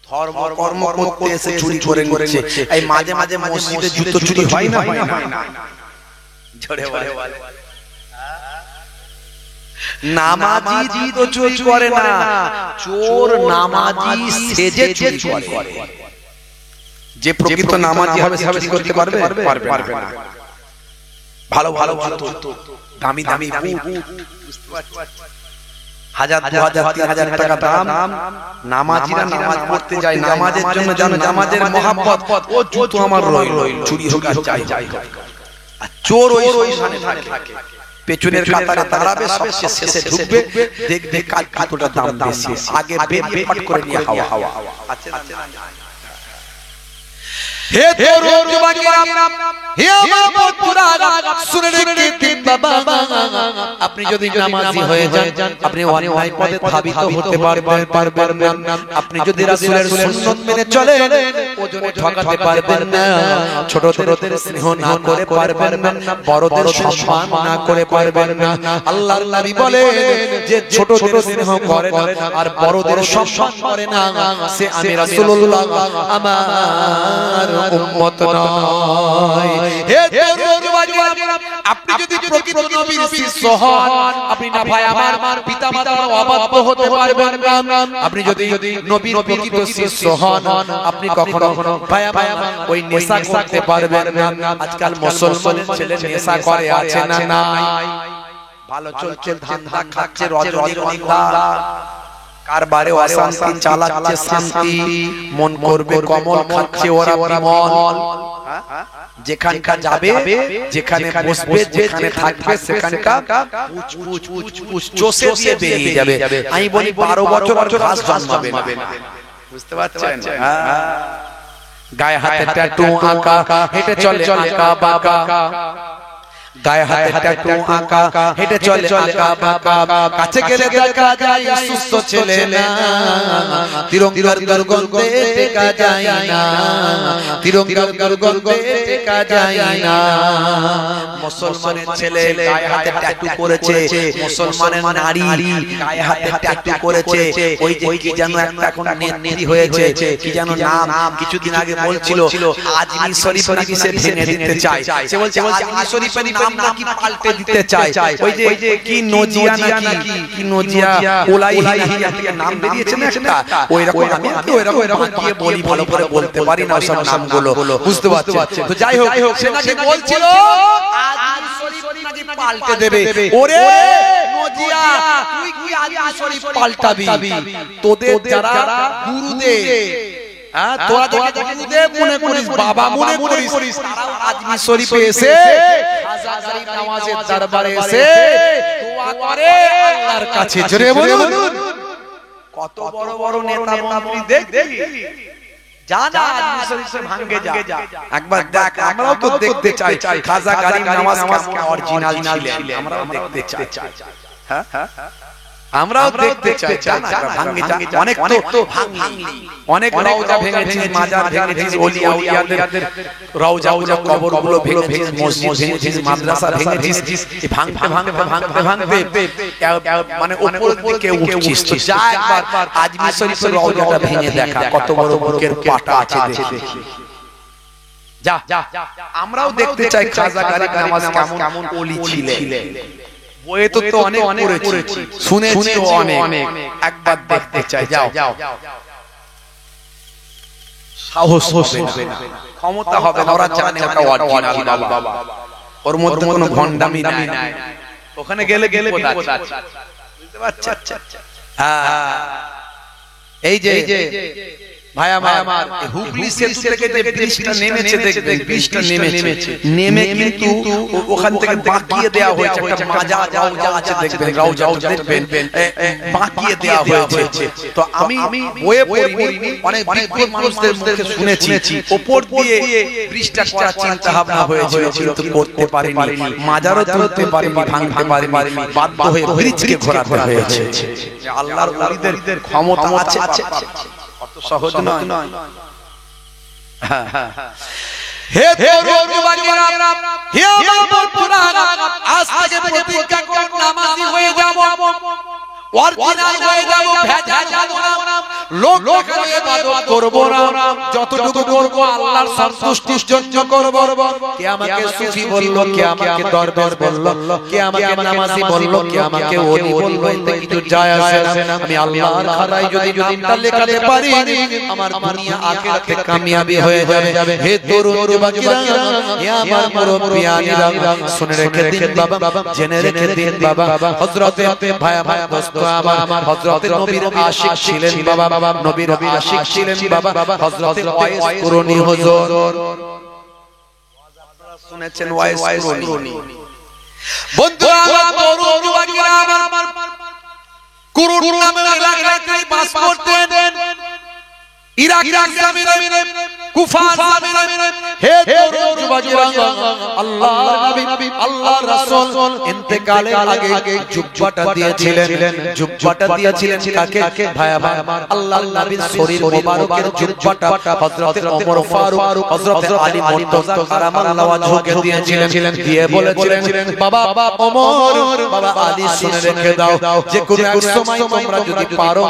ধর্ম কর্ম করতে এসে চুরি করে নিচ্ছে। এই মাঝে মাঝে মসজিদে জুতো চুরি হয় না? জোরে বলে নামাজি তো চুরি করে না, চোর নামাজি সেজে চুরি করে। যে প্রকৃত নামাজি হবে সে চুরি করতে পারবে না। ভালো ভালো দামি দামি হাজার 2000 3000 টাকা দাম নামাজিরা নামাজ পড়তে যায়, নামাজের জন্য জানো নামাজের মহব্বত, ও জুতো আমার রইল চুরি হোক যাই। আর চোর ওই সামনে থাকে, পেছনের কাতারে দাঁড়াবে, সবচেয়ে শেষে ঢুকবে, দেখবে কাল কতটা দাম বেশি, আগে বেফাট করে নিয়ে হাওয়া। হে তরুণ যুবকেরা, হে আমার বন্ধুরা, শুনে রেখে বাবা, আপনি যদি নামাজি হয়ে যান আপনি অন্যায় পথে ধাবিত হতে পারবেন না। আপনি যদি রাসূলের সুন্নাত মেনে চলেন ওজনে ঠকাতে পারবেন না, ছোটদের স্নেহ না করে পারবেন না, বড়দের সম্মান না করে পারবেন না। আল্লাহর নবী বলেন যে ছোটদের স্নেহ করে না আর বড়দের সম্মান করে না, সে আমি রাসূলুল্লাহ আমার উম্মত নয়। হে তরুণ যুবকেরা, আপনি যদি প্রকৃত নবীর শিষ্য হন, আপনি না ভাই আমার পিতামাতার অবাধ্য হতে পারবেন না। আপনি যদি নবীর প্রকৃত শিষ্য হন, আপনি কখনো ভাই আমার ওই নেশা করতে পারবেন না। আজকাল মুসলমানের ছেলে নেশা করে, আছে না নাই? ভালো চলছে, ধান্দা খাচ্ছে, রজনীগন্ধা কারবারে অশান্তি চালাচ্ছে, শান্তি মন করবে কমল, খাচ্ছে ওরা বিমল। যেখানকার যাবে, যেখানে বসবে, যেখানে থাকবে, সেখানকার চষে দিয়ে বেরিয়ে যাবে। আমি বলি 12 বছর ঘাস জন্মাবে না, বুঝতে পারছেন? গায়ে হাতে ট্যাটু আঁকা, হেঁটে চলে আঁকা বাঁকা, গায়ে হাতে ট্যাটু আঁকা, হেঁটে চলে আঁকা বাঁকা, কাছে গেলে দেখা যায় সুস্থ ছেলে না, তিরঙ্গার দুর্গন্ধে টেকা যায় না, তিরঙ্গার দুর্গন্ধে টেকা যায় না। মুসলমানের ছেলে গায়ে হাতে ট্যাটু করেছে, মুসলমানের নারী গায়ে হাতে ট্যাটু করেছে, ওই যে কি যেন একটা এখন নেত্রী হয়েছে, কি যেন নাম, কিছুদিন আগে বলছিল আজমি শরীফ নাকি সে ভেঙে দিতে চায়। সে বলছে আজমি শরীফের নাম নাম নাকি পাল্টে দিতে চায় ওই যে কি নজিয়া নাকি কি নজিয়া ওলাইহি থেকে নাম বেরিয়েছে না একটা ওই রকম আমি ওই রকম বাকিয়ে বলি ভালো করে বলতে পারি না সব নামগুলো বুঝতে পারছেন তো যাই হোক সে নাকি বলছিল আজমি শরীফ নাকি পাল্টে দেবে ওরে নজিয়া তুই কি আজমি শরীফ পাল্টাবি তোদের যারা গুরুদেব তোরা যাকে গুরুদেব মনে করিস বাবা মনে করিস তারাও আজমি শরীফে এসে খাজা গরিব নওয়াজের দরবারে এসে দোয়া করে আল্লাহর কাছে জোরে বলুন কত বড় বড় নেতা মন্ত্রী দেখবি জানা আজমি শরীফে ভাঙে যা একবার দেখ আমরাও তো দেখতে চাই খাজা গরিব নওয়াজ কা অরিজিনাল ছিলেন আমরাও দেখতে চাই হ্যাঁ আমরাও দেখতে চাই জানা ভাঙে যা অনেক তো ভাঙলি অনেক রওজা ভেঙেছিস মাজার ভেঙেছিস ওলি আউলিয়াদের রওজা কবরগুলো ভেঙেছিস মসজিদ ভেঙেছিস মাদ্রাসা ভেঙেছিস ভাঙতে মানে উপর দিকে উঠছিস তো যা একবার আজমি শরীফের রওজাটা ভেঙে দেখা কত বড় বুকের পাটা আছে দেখি যা আমরাও দেখতে চাই খাজা গরিব নওয়াজ কেমন ওলি ছিলেন বইয়ে তো অনেক পড়েছি শুনেছি অনেক একবার দেখতে চাই যাও সাহস হবে না ক্ষমতা হবে না ওরা জানে ওটা অরিজিনাল বাবা ওর মধ্যে কোনো ভন্ডামি নাই ওখানে গেলে বিপদ আছে বুঝতে পারছেন হ্যাঁ এই যে ভাই আমার হুগলি সেতু থেকে যে ব্রিজটা নেমেছে দেখবেন ব্রিজটা নেমে কিন্তু ওখান থেকে বাঁকিয়ে দেওয়া হয়েছে একটা মাজার রওজা আছে দেখবেন রওজা দেখবেন বাঁকিয়ে দেওয়া হয়েছে তো আমি বইয়ে পড়িনি অনেক বিজ্ঞ মানুষদের মুখে শুনেছি উপর দিয়ে ব্রিজটা করার চিন্তা ভাবনা হয়েছিল কিন্তু করতে পারেনি মাজারও তুলতে পারেনি ভাঙতে পারেনি বাধ্য হয়ে ব্রিজকে ঘোরাতে হয়েছে আল্লাহর ওলিদের ক্ষমতা আছে অত সহজ নয় হে তরুণ যুবকেরা হে আমার বন্ধুরা আজ থেকে প্রতিজ্ঞা করুন নামাজি হয়ে যাব অরিজিনাল হয়ে যাব ভেজাল যাব না লোকের ইবাদত করব না যতটুকু করব আল্লাহর সন্তুষ্টির জন্য করব কে আমাকে সুফি বলল কে আমাকে দরবেশ বলল কে আমাকে নামাজি বলল কে আমাকে ওলি বলল এতে কিছু যায় আসে না আমি আল্লাহর খারায় যদি নামটা লেখাতে পারি আমার দুনিয়া আখিরাতে কামিয়াবি হয়ে যাবে হে তরুণ যুবকেরা হে আমার মুরব্বিয়ানিরা শুনে রেখে দিন বাবা জেনে রেখে দিন বাবা হযরতে ভাই দোস্ত আমার হযরতে নবীর আশিক ছিলেন বাবা নবীর আশিক ছিলেন বাবা হযরতে ওয়াইস কুরনি হুজুর আপনারা শুনেছেন ওয়াইস কুরনি বন্ধুরা আমার তরুণ যুবকেরা আমার কুরনি নামের এলাকায় বাস করতেন ইরাক জমিনে কুফা জমিনে হে তরুণ যুবকেরা আল্লাহর নবী আল্লাহর রাসূল ইন্তেকালের আগে জুব্বাটা দিয়েছিলেন কাকে ভাই আমার আল্লাহর নবীর শরীর মোবারকের জুব্বাটা হযরতে ওমর ফারুক হযরতে আলী মুর্তজা কারামাল্লাহু ওয়াজহুকে দিয়েছিলেন দিয়ে বলেছিলেন বাবা ওমর বাবা আলী শুনে রেখে দাও যে কোন এক সময় তোমরা যদি পারো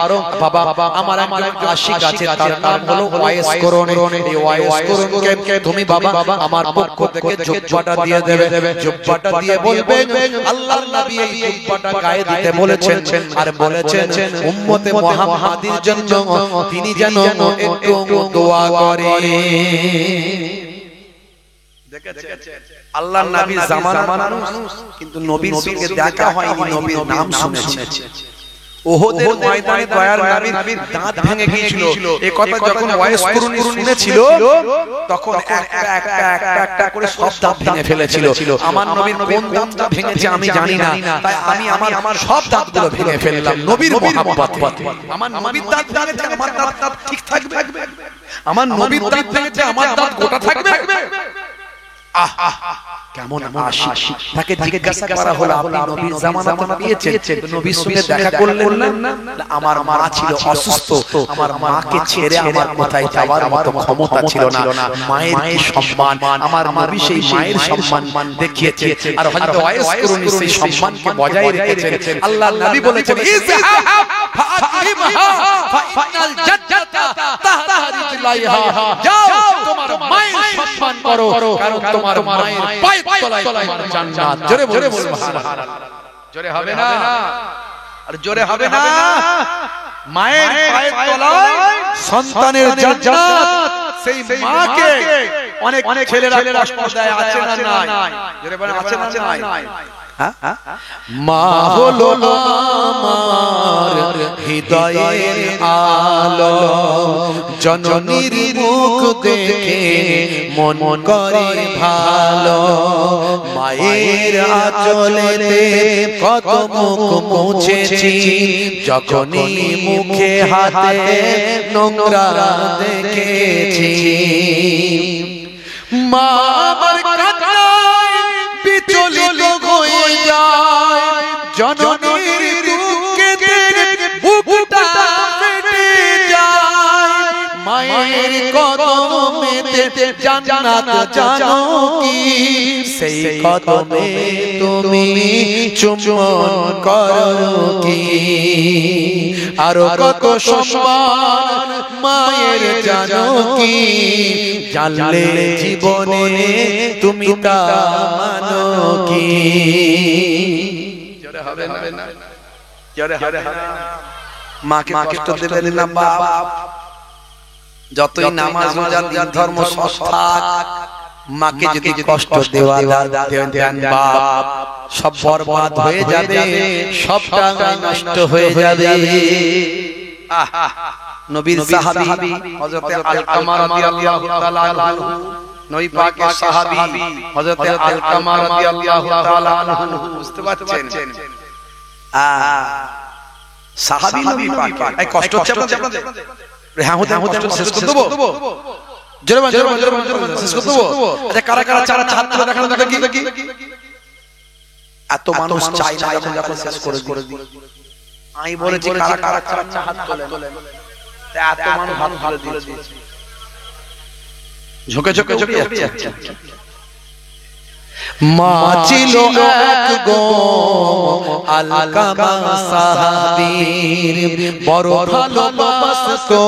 বাবা আমার একজন আশিক আছে তার নাম হলো ওয়াইস কুরনি এই ওয়াইস কুরনিকে তুমি বাবা আমার পক্ষ থেকে জুব্বাটা দিয়ে দেবে জুব্বাটা দিয়ে বলবেন আল্লাহর নবী এই জুব্বাটা গায়ে দিতে বলেছেন আর বলেছেন উম্মতে মুহাম্মাদির জন্য তিনি যেন একটু দোয়া করে দেখেছেন আল্লাহর নবী জামানার মানুষ কিন্তু নবীর সঙ্গে দেখা হয়নি নবীর নাম শুনেছে ওহদের ময়দানে দয়ার নবীর দাঁত ভেঙে গিয়েছিল এই কথা যখন ওয়াইস কুরনি শুনেছিল তখন একটা করে সব দাঁত ভেঙে ফেলেছিল আমার নবীর কোন দাঁতটা ভেঙেছে আমি জানি না তাই আমি আমার সব দাঁতগুলো ভেঙে ফেললাম নবীর মহব্বতে আমার নবীর দাঁত ভেঙেছে আমার দাঁত ঠিক থাকবে আমার নবীর দাঁত ভেঙেছে আমার দাঁত গোটা থাকবে কেমন আশিক তাকে জিজ্ঞাসা করা হলো আপনি নবীর জামানাতে পেয়েছেন নবীর সঙ্গে দেখা করলেন না আমার মা ছিল অসুস্থ আমার মাকে ছেড়ে আমার কোথায় যাওয়ার মতো ক্ষমতা ছিল না মায়ের সম্মান আমার নবী সেই মায়ের সম্মান দেখিয়েছে আর হযরত ওয়াইস কুরনি সেই সম্মানকে বজায় রেখেছেন আল্লাহর নবী বলেছেন ইযহাব ফাতিমাহা ফাইনাল জান্নাতা তাহরিজু লাইহা যাও তোমার মায়ের সম্মান করো, কারণ তোমার মায়ের পায়ের তলায় তোমার জান্নাত। জোরে বলে সুবহানাল্লাহ। জোরে হবে না? আর জোরে হবে না? মায়ের পায়ের তলায় সন্তানের জান্নাত। সেই মাকে অনেক ছেলেরা কষ্ট দেয়, আছে না নাই? জোরে বলেন, আছে না নাই? মা হলো আমার হৃদয়ের আলো, জননীর মুখ দেখে মন করে ভালো। মায়ের আঁচলেতে কত মুখ মুছেছি, যখনই মুখে হাতে নোংরা দেখেছি। মা আমার কান্নায় বিচলিত হয়ে যায়, জননীর দুঃখে বুকটা ফেটে যায়। মায়ের কদমেতে জান্নাত জানো কি, সেই কদমে তুমি চুম্বন করো কি। আরো কত সম্মান মায়ের জানো কি, জানলে জীবনে তুমি তা মানো কি। জোরে হবে না? জোরে হবে না? মাকে কষ্ট দেবেন না বাপ, যতই নামাজ রোজা দিন ধর্ম সৎ থাক, মাকে যদি কষ্ট দেন বাপ, সব বরবাদ হয়ে যাবে, সবটা নষ্ট হয়ে যাবে। নবীর সাহাবী হযরত আলকামা রাদিয়াল্লাহু তাআলা আনহু, নবী পাকের সাহাবী হযরত আলকামা রাদিয়াল্লাহু তাআলা আনহু, বুঝতে পারছেন? সাহাবী নবী পাক, এই কষ্ট হচ্ছে আপনাদের? হ্যাঁ হতে কষ্ট শেষ করে দেব? জোরে বল, শেষ করে দেব? আচ্ছা, কারা কারা চারা হাত তুলে দেখানো দেখি। এত মানুষ চাই না যখন শেষ করে দিই। আমি বলেছি কারা কারা চারা হাত তোলেন, এত মানুষ হাত তুলে দিয়েছে, ঝোঁকে যাচ্ছে। মা ছিল এক গো আলকামা সাহাবীর, বড় ভালোবাসতো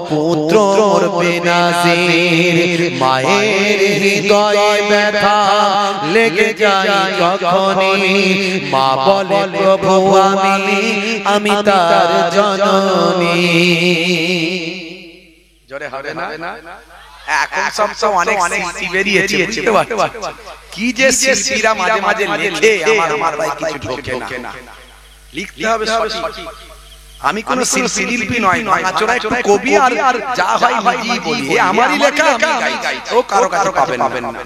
পুত্রর বেনাজির। মায়ের হৃদয়ে ব্যথা লেগে যায় যখনই, মা বলে প্রভু আমি তার জননী। জোরে হবে না? এখন সব অনেক সৃষ্টি বেরিয়েছে, বুঝতে পারছো? কি যে সৃষ্টিরা মাঝে মাঝে লেখে, আমার ভাই কিছু ঢোকে না। লিখতে হবে সঠিক। আমি কোন শিল্পী নয়, ভাঙাচোরা একটু কবি, আর যা হয় নিজেই বলি, আমারই লেখা আমি গাই, ও কারো কাছে পাবেন না।